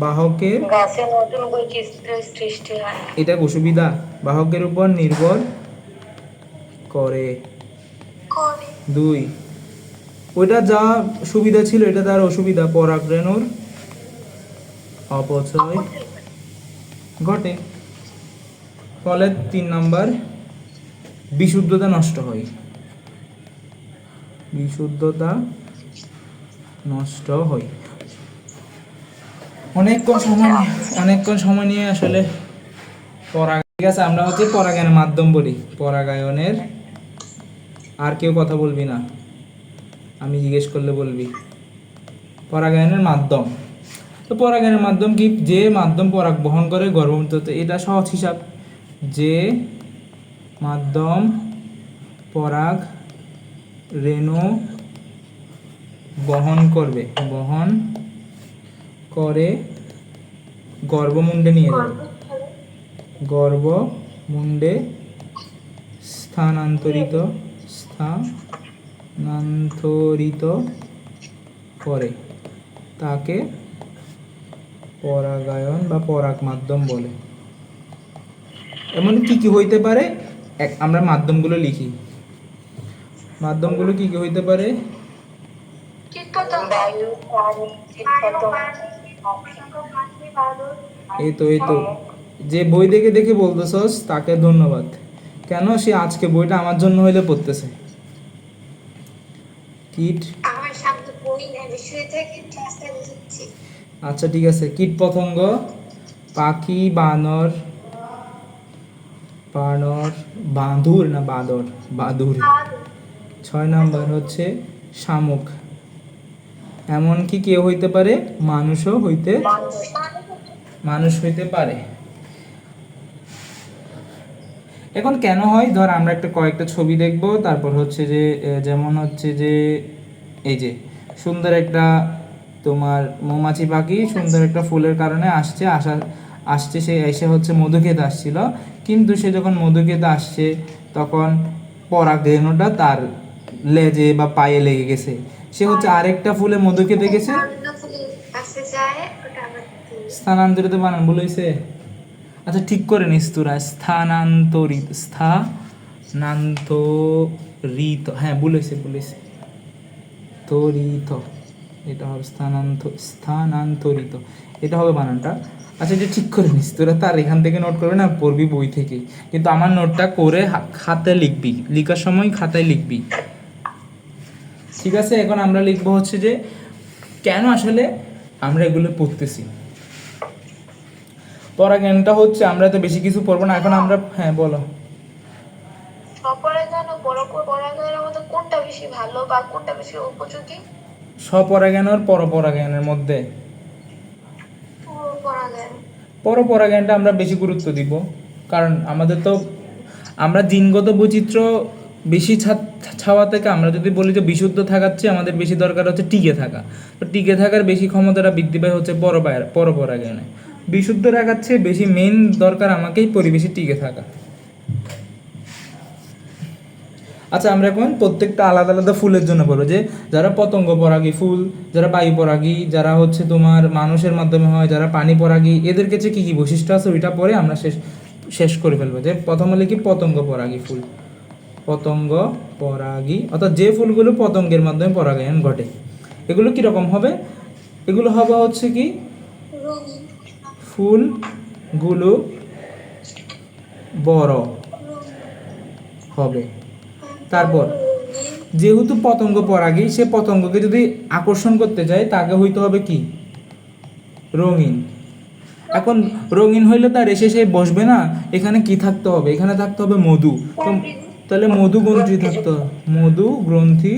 বাহকের, গাছে নতুন বৈচিত্র্য সৃষ্টি হয়। এটা অসুবিধা, বাহকের উপর নির্ভর করে। করে। দুই, ওইটা যা সুবিধা ছিল এটা তার অসুবিধা, পরাগরেণুর অপচয় ঘটে। ফলে 3 নাম্বার বিশুদ্ধতা নষ্ট হয়, বিশুদ্ধতা নষ্ট হয়। অনেকক্ষণ সময় নিয়ে আসলে ঠিক আছে, আমরা হচ্ছে পরাগায়নের মাধ্যম বলি, পরাগায়নের, আর কেউ কথা বলবি না, আমি জিজ্ঞেস করলে বলবি পরাগায়নের মাধ্যম। তো পরাগায়নের মাধ্যম কি, যে মাধ্যম পরাগ বহন করে গর্ভমুক্ত, এটা সহজ হিসাব, যে মাধ্যম পরাগ রেণু বহন করে গর্ভমুণ্ডে নিয়ে যাবে, গর্ভমুণ্ডে স্থানান্তরিত করে, তাকে পরাগায়ন বা পরাগ মাধ্যম বলে। এমন কি কি হইতে পারে, আমরা মাধ্যমগুলো লিখি। মাধ্যমগুলো কি কি হইতে পারে? কীটপতঙ্গ, বায়ু, পানি, কীটপতঙ্গ, এই তো যে বই দেখে দেখে বলতেছস তাকে ধন্যবাদ। কেন সে আজকে বইটা আমার জন্য হইলে পড়তেছে। কীট, আমার সামনে বই না, বিষয় থেকে ক্লাসে বুঝছি। আচ্ছা ঠিক আছে। কীট পতঙ্গ, পাখি, বানর, বাঁদর না বাদুর। 6 নাম্বার হচ্ছে শামুক। এমনকি কেউ হইতে পারে মানুষ হইতে পারে। এখন কেন হয়, ধর আমরা কয়েকটা ছবি দেখব, তারপর হচ্ছে যে যেমন হচ্ছে যে এই যে সুন্দর একটা তোমার মৌমাছি পাখি সুন্দর একটা ফুলের কারণে আসছে সে এসে হচ্ছে মধু খেতে আসছিল, কিন্তু সে যখন মধু খেতে আসছে তখন পরাগরেণুটা তার লেজে বা পায়ে লেগে গেছে, সে হচ্ছে আরেকটা ফুলে মধু খেতে গেছে। স্থানান্তরিত বানান বলেছে। আচ্ছা ঠিক করে নিস তোরা, স্থানান্তরিত, হ্যাঁ বলেছে তরিত, এটা হবে স্থানান্তরিত, এটা হবে বানানটা। আচ্ছা এটা ঠিক করে নিস তোরা, তার এখান থেকে নোট করবে না, পড়বি বই থেকে, কিন্তু আমার নোটটা করে খাতায় লিখবি, লেখার সময় খাতায় লিখবি, ঠিক আছে? এখন আমরা লিখবো হচ্ছে যে কেন আসলে আমরা এগুলো পড়তেছি। পরাগায়নটা হচ্ছে, আমরা তো বেশি কিছু পড়বো না এখন আমরা, হ্যাঁ বলো। স্বপরাগায়ন ও পরাগায়নের মধ্যে কোনটা বেশি ভালো বা কোনটা বেশি উপযোগী? স্বপরাগায়ন আর পরপরাগায়নের মধ্যে পরাগায়ন। পরপরাগায়নটা আমরা বেশি গুরুত্ব দিব, কারণ আমাদের তো আমরা জিনগত বৈচিত্র্য বেশি ছাওয়া থেকে আমরা যদি বলি যে বিশুদ্ধ থাকার চেয়ে আমাদের বেশি দরকার হচ্ছে টিকে থাকা, তো টিকে থাকার বেশি ক্ষমতাটা বৃদ্ধি পায় হচ্ছে পরপরাগায়নে। বিশুদ্ধ রাখার চেয়ে বেশি মেইন দরকার আমাকেই পরিবেশে টিকে থাকা। আচ্ছা আমরা এখন প্রত্যেকটা আলাদা আলাদা ফুলের জন্য বলবো, যে যারা পতঙ্গ পরাগী ফুল, যারা বায়ু পরাগী, যারা হচ্ছে তোমার মানুষের মাধ্যমে হয়, যারা পানি পরাগী, এদের কাছে কী কী বৈশিষ্ট্য আছে ওইটা পরে আমরা শেষ করে ফেলবো। যে প্রথম হলে কি পতঙ্গ পরাগী ফুল, পতঙ্গ পরাগী অর্থাৎ যে ফুলগুলো পতঙ্গের মাধ্যমে পরাগায়ন ঘটে, এগুলো কীরকম হবে? এগুলো হবে হচ্ছে কি ফুলগুলো বড় হবে। তারপর যেহেতু পতঙ্গ পরাগী, সে পতঙ্গকে যদি আকর্ষণ করতে চায় তাকে হইতে হবে কি রঙিন। এখন রঙিন হইলে তার এসে সে বসবে না, এখানে কি থাকতে হবে? এখানে থাকতে হবে মধু। তো তাহলে মধু গ্রন্থি থাকতে হবে, মধু গ্রন্থি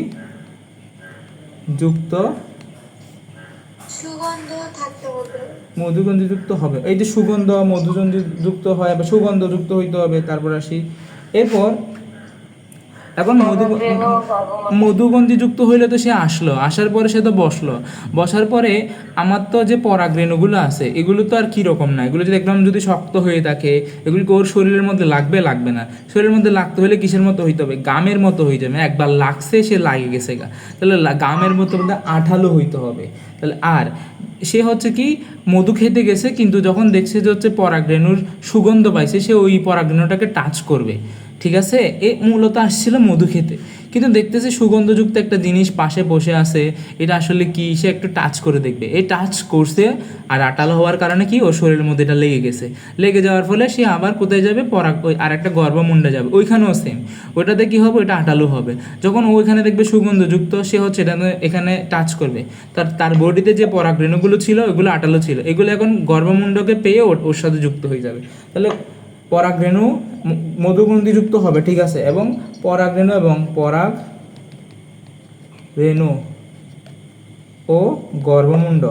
যুক্ত, সুগন্ধ থাকতে হবে, মধুগন্ধি যুক্ত হবে। এই যে সুগন্ধ মধুগন্ধি যুক্ত হয় বা সুগন্ধ যুক্ত হইতে হবে। তারপর আসি এরপর, এখন মধুগন্ধি যুক্ত হইলে তো সে আসার পরে সে তো বসার পরে আমার তো যে পরাগরেণুগুলো আছে এগুলো তো আর কীরকম না, এগুলো যদি একদম যদি শক্ত হয়ে থাকে এগুলি ওর শরীরের মধ্যে লাগবে না। শরীরের মধ্যে লাগতে হলে কিসের মতো হইতে হবে? গামের মতো হয়ে যাবে। একবার লাগছে সে লাগে গেছে গা, তাহলে গামের মতো বলতে আঠালো হইতে হবে। তাহলে আর সে হচ্ছে কি মধু খেতে গেছে, কিন্তু যখন দেখছে যে হচ্ছে পরাগরেণুর সুগন্ধ পাইছে, সে ওই পরাগরেণুটাকে টাচ করবে, ঠিক আছে? এ মূলত আসছিল মধু খেতে, কিন্তু দেখতেছে সুগন্ধযুক্ত একটা জিনিস পাশে বসে আছে, এটা আসলে কি, সে একটু টাচ করে দেখবে। এই টাচ করছে আর আটালো হওয়ার কারণে কি ওর শরীরের মধ্যে এটা লেগে যাওয়ার ফলে সে আবার কোথায় যাবে? ওই আর একটা গর্ভমুণ্ডে যাবে, ওইখানেও সেম, ওইটাতে কি হবে? ওইটা আটালো হবে। যখন ওইখানে দেখবে সুগন্ধযুক্ত, সে হচ্ছে এটা এখানে টাচ করবে, তার বডিতে যে পরাগরেণুগুলো ছিল ওইগুলো আটালো ছিল, এগুলো এখন গর্ভমুণ্ডকে পেয়ে ওর সাথে যুক্ত হয়ে যাবে। তাহলে পরাগরেণু মধুগন্ধিযুক্ত হবে, ঠিক আছে, এবং পরাগরেণু ও গর্ভমুণ্ড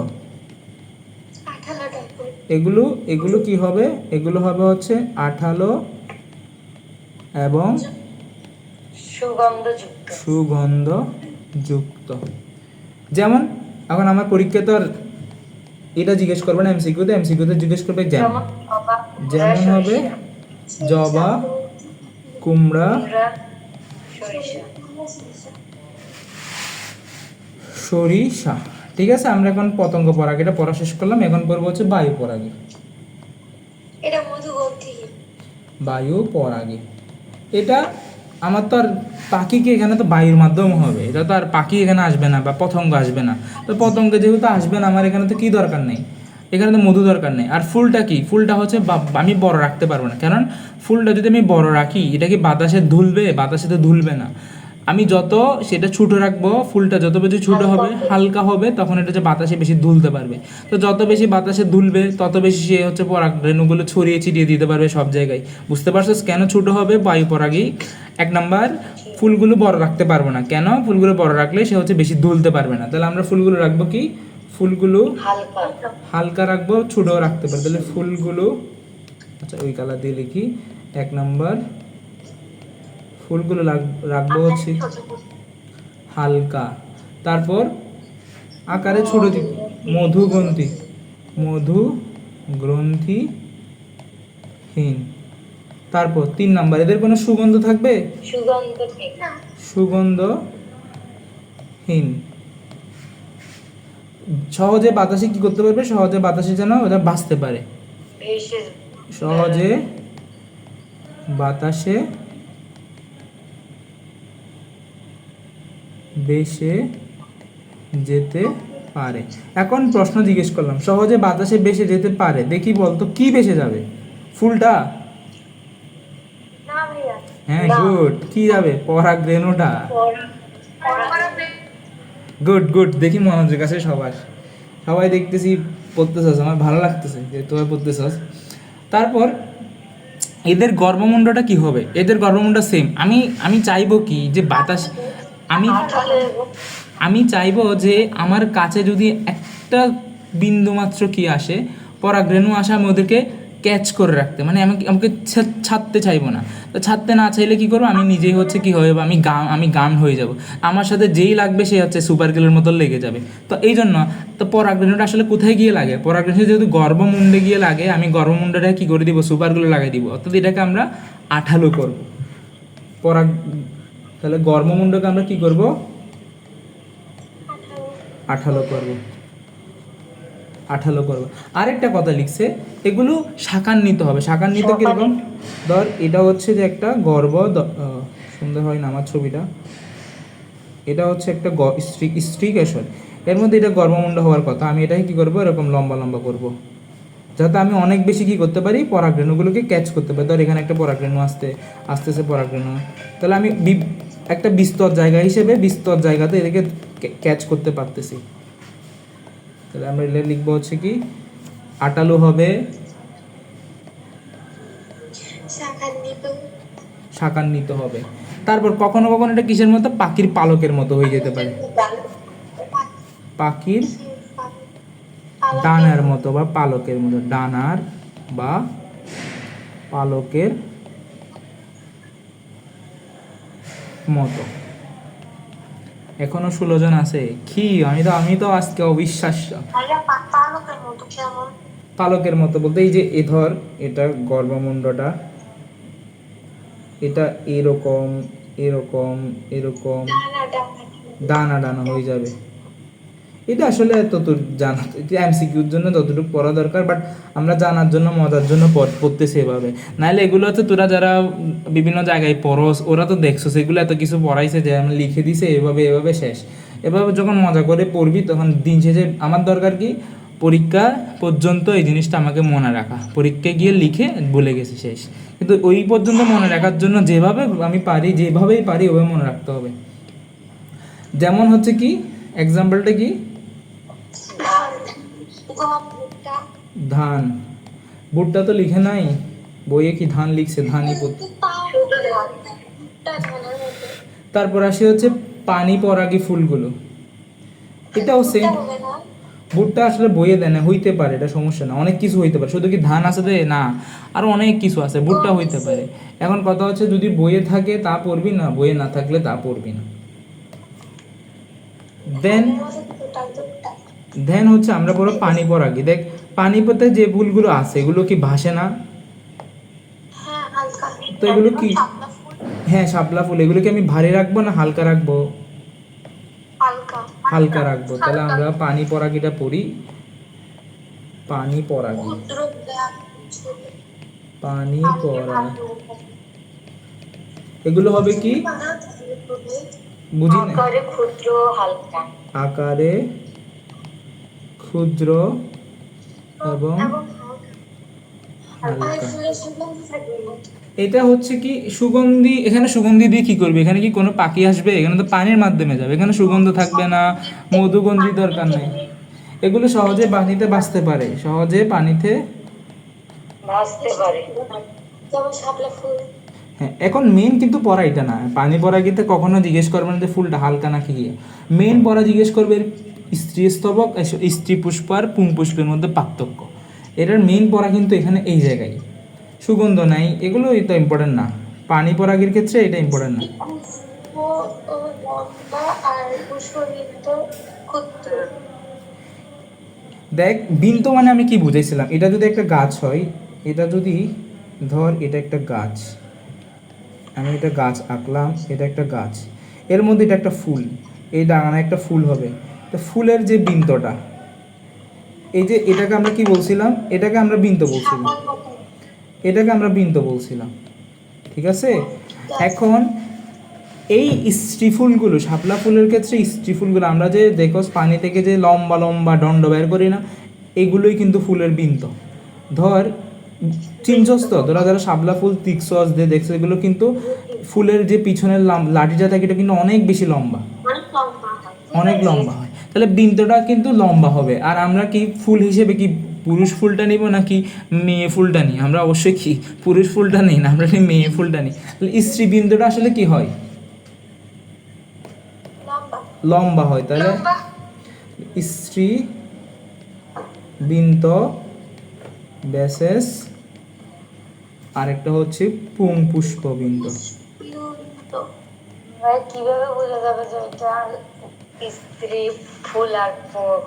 এগুলো কি হবে? এগুলো হবে হচ্ছে আঠালো এবং সুগন্ধযুক্ত। সুগন্ধযুক্ত। যেমন এখন আমার পরীক্ষা তো আর এটা জিজ্ঞেস করবে না এমসিকিউতে জিজ্ঞেস করবে যেমন। যেমন হবে জবা, কুমড়া, কুমড়া, সরিষা। সরিষা। ঠিক আছে, আমরা এখন পতঙ্গ পরাগী এটা পড়া শেষ করলাম। এখন পড়বো হচ্ছে বায়ু পরাগী। এটা মধুগ্রন্থি। বায়ু পরাগী এটা আমার তো আর পাখি কি এখানে তো বায়ুর মাধ্যমে হবে, এটা তো আর পাখি এখানে আসবে না বা পতঙ্গ আসবে না। তো পতঙ্গ যেহেতু আসবে না, আমার এখানে তো কি দরকার নেই, এখানে তো মধু দরকার নেই। আর ফুলটা কি, ফুলটা হচ্ছে আমি বড় রাখতে পারবো না, কারণ ফুলটা যদি আমি বড় রাখি এটা কি বাতাসে ধুলবে? বাতাসে তো ধুলবে না। আমি যত সেটা ছোটো রাখবো, ফুলটা যত বেশি ছোটো হবে, হালকা হবে, তখন এটা হচ্ছে বাতাসে বেশি ধুলতে পারবে। তো যত বেশি বাতাসে ধুলবে তত বেশি সে হচ্ছে পরাগ রেণুগুলো ছড়িয়ে ছিটিয়ে দিতে পারবে সব জায়গায়। বুঝতে পারছো কেন ছোটো হবে? বায়ু পরাগী। 1 নাম্বার, ফুলগুলো বড় রাখতে পারবো না। কেন? ফুলগুলো বড় রাখলে সে হচ্ছে বেশি ধুলতে পারবে না। তাহলে আমরা ফুলগুলো রাখবো কি, ফুলগুলো হালকা। হালকা রাখবো, ছোটো রাখতে পারবো। তাহলে ফুলগুলো, আচ্ছা ওই কালার দিয়ে লিখি। 1 নাম্বার, ফুলগুলো রাখবো হচ্ছে হালকা। তারপর আকারে ছোট দিব, মধুগ্রন্থি, মধুগ্রন্থিহীন। তারপর 3 নাম্বার, এদের কোনো সুগন্ধ থাকবে? সুগন্ধহীন। সহজে বাতাসে কি করতে পারবে? সহজে বাতাসে যেন ওটা বাঁচতে পারে, সহজে বাতাসে বেশে যেতে পারে। এখন প্রশ্ন জিজ্ঞেস করলাম, সহজে বাতাসে বেশে যেতে পারে, দেখি বলতো কি বেশে যাবে? ফুলটা? না ভাইয়া। হ্যাঁ গুড, কি যাবে? পরাগ রেণুটা। গুড গুড, দেখি মনোজের কাছে সবাই দেখতেছি পড়তেছস, আমার ভালো লাগতেছে যে তোরা পড়তেছস। তারপর এদের গর্ভমুণ্ডটা কি হবে? এদের গর্ভমুণ্ড সেম। আমি চাইবো কি যে বাতাস, আমি চাইবো যে আমার কাছে যদি একটা বিন্দু মাত্র কি আসে, পরাগরেণু আসে, আমি ওদেরকে ক্যাচ করে রাখতে, মানে আমাকে ছাড়তে চাইবো না। তো ছাড়তে না চাইলে কি করবো, আমি নিজেই হচ্ছে কি হয়ে যাবো, আমি গান হয়ে যাব। আমার সাথে যেই লাগবে সে হচ্ছে সুপার গেলের মতো লেগে যাবে। তো এই জন্য তো পরাগরেণুটা আসলে কোথায় গিয়ে লাগে? পরাগরেণু যেহেতু গর্ভমুণ্ডে গিয়ে লাগে, আমি গর্ভমুণ্ডটা কি করে দিব? সুপারগুলো লাগিয়ে দিব। অর্থাৎ এটাকে আমরা আঠালো করব। তাহলে গর্ভমুণ্ডকে আমরা কি করব? আঠালো করব। আরেকটা কথা লিখছে, এগুলো শাকান্বিত হবে। শাকান্বিত কিরকম? ধর এটা হচ্ছে যে একটা সুন্দর হয় না আমার ছবিটা, এটা হচ্ছে একটা স্ত্রীকেশর, এর মধ্যে এটা গর্ভমুণ্ড হওয়ার কথা। আমি এটাকে কি করব? এরকম লম্বা লম্বা করব, যাতে আমি অনেক বেশি কি করতে পারি, পরাগরেণুগুলোকে ক্যাচ করতে পারি। ধর এখানে একটা পরাগরেণু আসতেছে পরাগরেণু, তাহলে আমি একটা বিস্তর জায়গা হিসেবে বিস্তর জায়গাতে এদেরকে ক্যাচ করতে পারতেছি। তাহলে আমরা এটা লিখবো হচ্ছে কি, আটালো হবে, শাকান্বিত হবে। তারপর কখনো কখনো এটা কিসের মতো? পাখির পালকের মতো হয়ে যেতে পারে, পাখির ডানার মতো বা পালকের মতো, ডানার বা পালকের মতো। এখনো 16 জন আছে কি? আমি তো আজকে অবিশ্বাস্য। পালকের মতো বলতে এই যে ধর এটা গর্ভমুণ্ডটা, এটা এরকম এরকম এরকম ডানা ডানা হয়ে যাবে। এটা আসলে ততটুকু জানা, এমসিকিউর জন্য ততটুকু পড়া দরকার, বাট আমরা জানার জন্য মজার জন্য পড়তেছি এভাবে। নাহলে এগুলো হচ্ছে তোরা যারা বিভিন্ন জায়গায় পড়স, ওরা তো দেখছো সেগুলো এত কিছু পড়াইছে যে আমি লিখে দিছে এভাবে এভাবে শেষ। এভাবে যখন মজা করে পড়বি তখন দিন শেষে আমার দরকার কি, পরীক্ষা পর্যন্ত এই জিনিসটা আমাকে মনে রাখা। পরীক্ষায় গিয়ে লিখে ভুলে গেছি শেষ, কিন্তু ওই পর্যন্ত মনে রাখার জন্য যেভাবে আমি পারি, যেভাবেই পারি ওভাবে মনে রাখতে হবে। যেমন হচ্ছে কি, এক্সাম্পলটা কি? ধান। ভুট্টা তো লিখে নাই বইয়ে, কি ধান লিখছে? ধানই পড়তে। তারপর আসি হচ্ছে পানি পরাগী ফুলগুলো, এটাও সেম। ভুট্টা আসলে বইয়ে দেয় না, হইতে পারে, এটা সমস্যা না, অনেক কিছু হইতে পারে, শুধু কি ধান আছে যে না, আরো অনেক কিছু আছে, ভুট্টা হইতে পারে। এখন কথা হচ্ছে যদি বইয়ে থাকে তা পড়বি, না বইয়ে না থাকলে তা পড়বি না। দেন ধানের মধ্যে দুটা দুটা। দেন হচ্ছে আমরা পড়বো পানিপরাগী। দেখ পানিপথে যে ফুলগুলো আছে এগুলো কি ভাসে না? হ্যাঁ, হালকা। তো এগুলো কি? শাপলা ফুল। হ্যাঁ শাপলা ফুল, এগুলোকে আমি ভারী রাখবো না হালকা রাখবো? হালকা। হালকা রাখবো। তাহলে আমরা পানি পরাগীটা পড়ি, পানি পরাগী, ক্ষুদ্র ব্যাগ, ছোট। পানি আর পরা, ভালো। এগুলো হবে কি? বানাতে হবে। বুঝি না। আকারে ক্ষুদ্র হালকা। আকারে ক্ষুদ্র এবং এবং হালকা। আর হালকা। ফুলের সুগন্ধ থাকবে না। এটা হচ্ছে কি সুগন্ধি, এখানে সুগন্ধি দিয়ে কি করবে? এখানে কি কোনো পাখি আসবে? এখানে তো পানির মাধ্যমে যাবে, এখানে সুগন্ধ থাকবে না, মধুগন্ধি দরকার নেই। এগুলো সহজে পানিতে বাঁচতে পারে, সহজে পানিতে। ভাসতে পারে। যেমন শাপলা ফুল। হ্যাঁ এখন মেন কিন্তু পড়া এটা না, পানি পরাগীতে কখনো জিজ্ঞেস করবে না যে ফুলটা হালকা নাকি ইয়ে। মেন পড়া জিজ্ঞেস করবে স্ত্রী স্তবক, স্ত্রী পুষ্প আর পুং পুষ্পের মধ্যে পার্থক্য। এটার মেন পড়া কিন্তু এখানে এই জায়গায়। সুগন্ধ নাই এগুলো এটা ইম্পর্টেন্ট না, পানি পরাগীর ক্ষেত্রে এটা ইম্পর্টেন্ট না। পুষ্প ও লম্বা আর পুষ্পবৃত্ত ক্ষুদ্র। দেখ বিন্তু মানে আমি কি বুঝাইছিলাম, এটা যদি একটা গাছ হয়, এটা যদি ধর এটা একটা গাছ, আমি এটা গাছ আঁকলাম, এটা একটা গাছ, এর মধ্যে এটা একটা ফুল, এই ডাঙানা একটা ফুল হবে। তো ফুলের যে বিন্দুটা, এই যে এটাকে আমরা কি বলছিলাম, এটাকে আমরা বিন্দু বলছিলাম, শাপলার মতো। এটাকে আমরা বিন্দু বলছিলাম, ঠিক আছে? এখন এই স্ত্রী ফুলগুলো, শাপলা ফুলের ক্ষেত্রে স্ত্রী ফুলগুলো আমরা যে দেখো পানি থেকে যে লম্বা লম্বা দণ্ড বের করি না, এগুলোই কিন্তু ফুলের বিন্দু। ধর চিনছস তো, তোরা যারা শাপলা ফুল তিকসস দিয়ে দেখছো, এগুলো কিন্তু ফুলের যে পিছনের লাঠিটা থাকে এটা কিন্তু অনেক বেশি লম্বা, অনেক লম্বা হয়। অনেক লম্বা হয়। তাহলে বিন্দুটা কিন্তু লম্বা হবে। আর আমরা কি ফুল হিসেবে কি পুরুষ ফুলটা নিব নাকি মেয়ে ফুলটা নিই? আমরা অবশ্যই কি পুরুষ ফুলটা নিই না, আমরা নিই মেয়ে ফুলটা নিই। তাহলে স্ত্রী বিন্দুটা আসলে কি হয়? লম্বা। লম্বা হয়। তাহলে লম্বা। স্ত্রী বিন্ত ব্যাসেস, আরেকটা হচ্ছে পুং পুষ্প বিন্দু। পুষ্পবৃত্ত। ভাই কিভাবে বোঝা যাবে যে এটা স্ত্রী ফুল আর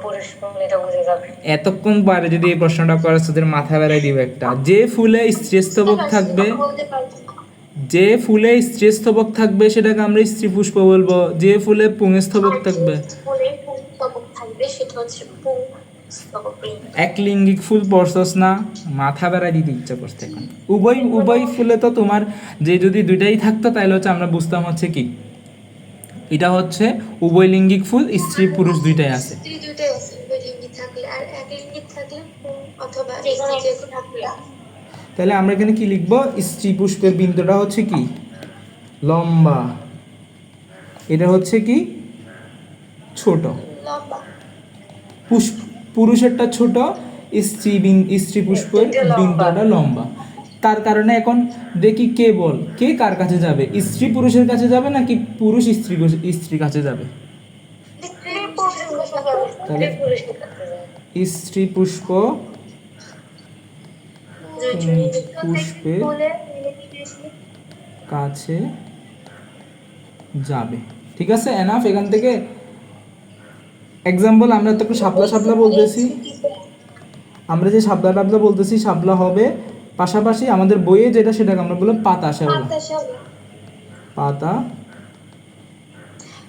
পুরুষ ফুল, এটা বোঝা যাবে? এতক্ষণ পরে যদি এই প্রশ্নটা করে তোদের মাথা বেড়াই দিব একটা। যে ফুলে স্ত্রীস্তবক থাকবে, বলতে পারছি না। যে ফুলে স্ত্রীস্তবক থাকবে সেটাকে আমরা স্ত্রী পুষ্প বলবো, যে ফুলে পুংস্তবক আর যে থাকবে। ফুলে পুংস্তবক থাকবে সেটা হচ্ছে পুংস্তবক। একলিঙ্গিক ফুল পড়ছস না, মাথা বেড়াই দিতে ইচ্ছা করছে এখন। উভয় উভয় ফুলে তো তোমার যে যদি দুইটাই থাকতো তাহলে হচ্ছে আমরা বুঝতাম হচ্ছে কি এটা হচ্ছে উভয়লিঙ্গিক ফুল, স্ত্রী পুরুষ দুইটাই আছে। স্ত্রী দুইটাই আছে, উভয়লিঙ্গী থাকলে। আর একলিঙ্গী থাকলে পুং অথবা স্ত্রী যে কোনো থাকলে। তাহলে আমরা এখানে কি লিখবো? স্ত্রী পুষ্পের বিন্দুটা হচ্ছে কি লম্বা, এটা হচ্ছে কি ছোট, লম্বা। পুষ্প পুরুষেরটা ছোট, স্ত্রী পুষ্পের বিন্দুটা লম্বা। তার কারণে এখন দেখি কে বল, কে কার কাছে যাবে? স্ত্রী পুরুষের কাছে যাবে নাকি পুরুষ স্ত্রীর কাছে যাবে? স্ত্রী পুরুষের কাছে যাবে। তাহলে পুরুষের কাছে যাবে। স্ত্রী পুষ্প পুষ্পের কাছে যাবে। ঠিক আছে, এনাফ এখান থেকে। এক্সাম্পল আমরা তো একটু শাপলা শাপলা বলতেছি, আমরা যে শাপলা টাপলা বলতেছি শাপলা হবে, পাশাপাশি আমাদের বইয়ে যেটা সেটাকে আমরা বলবো পাতা শ্যাওলা। পাতা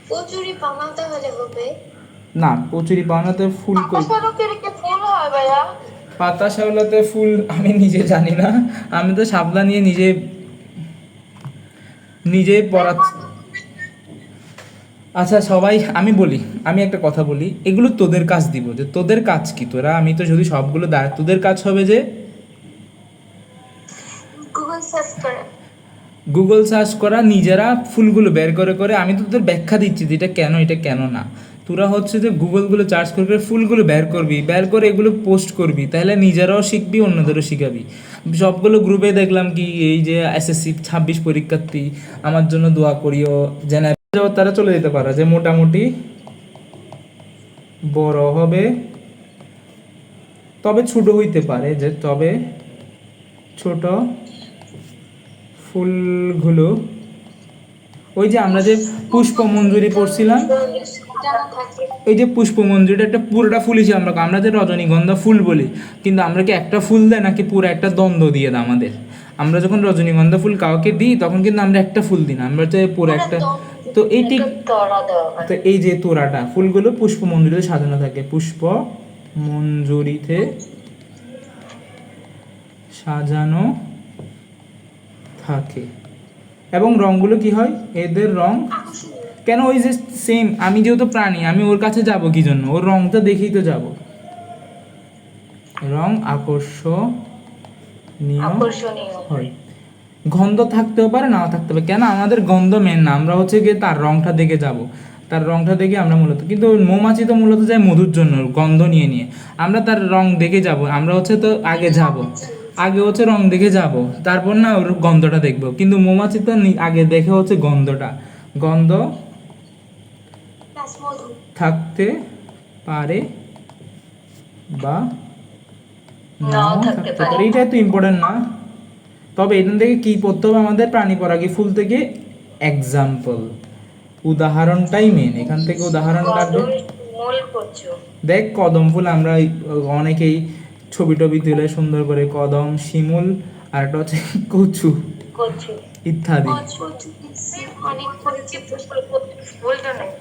কচুরি পানা তাহলে হবে। না, কচুরি পানাতে ফুল কই? ফুল হয় ভাইয়া। পাতা শ্যাওলাতে ফুল আমি নিজে জানি না, আমি তো শাপলা নিয়ে নিজে পড়াচ্ছি। আচ্ছা সবাই, আমি বলি, আমি একটা কথা বলি, এগুলো তোদের কাজ দিব, যে তোদের কাজ কি, তোরা আমি তো যদি সবগুলো তোদের কাজ হবে যে গুগল সার্চ করে। গুগল সার্চ করা, নিজেরা ফুলগুলো বের করে করে, আমি তো তোদের ব্যাখ্যা দিচ্ছি যে এটা কেন না। তোরা হচ্ছে যে গুগলগুলো সার্চ করে করে ফুলগুলো বের করবি, বের করে এগুলো পোস্ট করবি, তাহলে নিজেরাও শিখবি, অন্যদেরও শিখাবি। সবগুলো গ্রুপে দেখলাম কি এই যে SSC 26 পরীক্ষার্থী আমার জন্য দোয়া করিও, যেন তারা চলে যেতে পারে, যে মোটামুটি বড় হবে তবে ছোট হইতে পারে, যে তবে ছোট ফুলগুলো, ওই যে আমরা যে পুষ্পমঞ্জুরি পড়ছিলাম, সাজানো থাকে। এই যে পুষ্পমঞ্জুরিটা একটা পুরোটা ফুল হিসেবে আমরা যে রজনীগন্ধা ফুল বলি, কিন্তু আমরা কি একটা ফুল দেয় নাকি পুরো একটা দ্বন্দ্ব দিয়ে দেয় আমাদের? আমরা যখন রজনীগন্ধা ফুল কাউকে দিই তখন কিন্তু আমরা একটা ফুল দিই না, আমরা হচ্ছে পুরো একটা। তো এই ঠিক, তরা দেওয়া হয়। তো এই যে তোড়াটা ফুলগুলো পুষ্পমঞ্জুরিতে সাজানো থাকে, পুষ্পমঞ্জুরিতে সাজানো থাকে। এবং রঙগুলো কি হয়, এদের রং কেন ওই যে সেম, আমি যেহেতু প্রাণী, আমি ওর কাছে যাব কি জন্য, ওর রংটা দেখেই তো যাব। রং আকর্ষণীয় হয়। গন্ধ থাকতেও পারে, নাও থাকতে পারে, কেন আমাদের গন্ধ মেন না, আমরা হচ্ছে গিয়ে তার রংটা দেখে যাব, তার রংটা দেখে আমরা মূলত, কিন্তু মৌমাছি তো মূলত যায় মধুর জন্য, গন্ধ নিয়ে নিয়ে, আমরা তার রং দেখে যাব, আমরা হচ্ছে তো আগে যাব, আগে হচ্ছে রং দেখে যাব, তারপর না ওর গন্ধটা দেখবো, কিন্তু মৌমাছি তো আগে দেখে হচ্ছে গন্ধটা, গন্ধ প্লাস মধু। থাকতে পারে বা নাও নাও থাকতে থাকতে পারে। পারে, এটা তো ইম্পর্টেন্ট না। তবে এখান থেকে কি পড়তে হবে আমাদের, প্রাণী পরাগী ফুল থেকে এক্সাম্পল, উদাহরণটাই মেন, এখান থেকে উদাহরণ লাগবে। কদম মূল কচু। দেখ কদম ফুল আমরা অনেকেই ছবি টবি তুলে সুন্দর করে, কদম, শিমুল, আর একটা হচ্ছে কচু কচু ইত্যাদি। অনেক পরিচিত। ফুলটা নেই।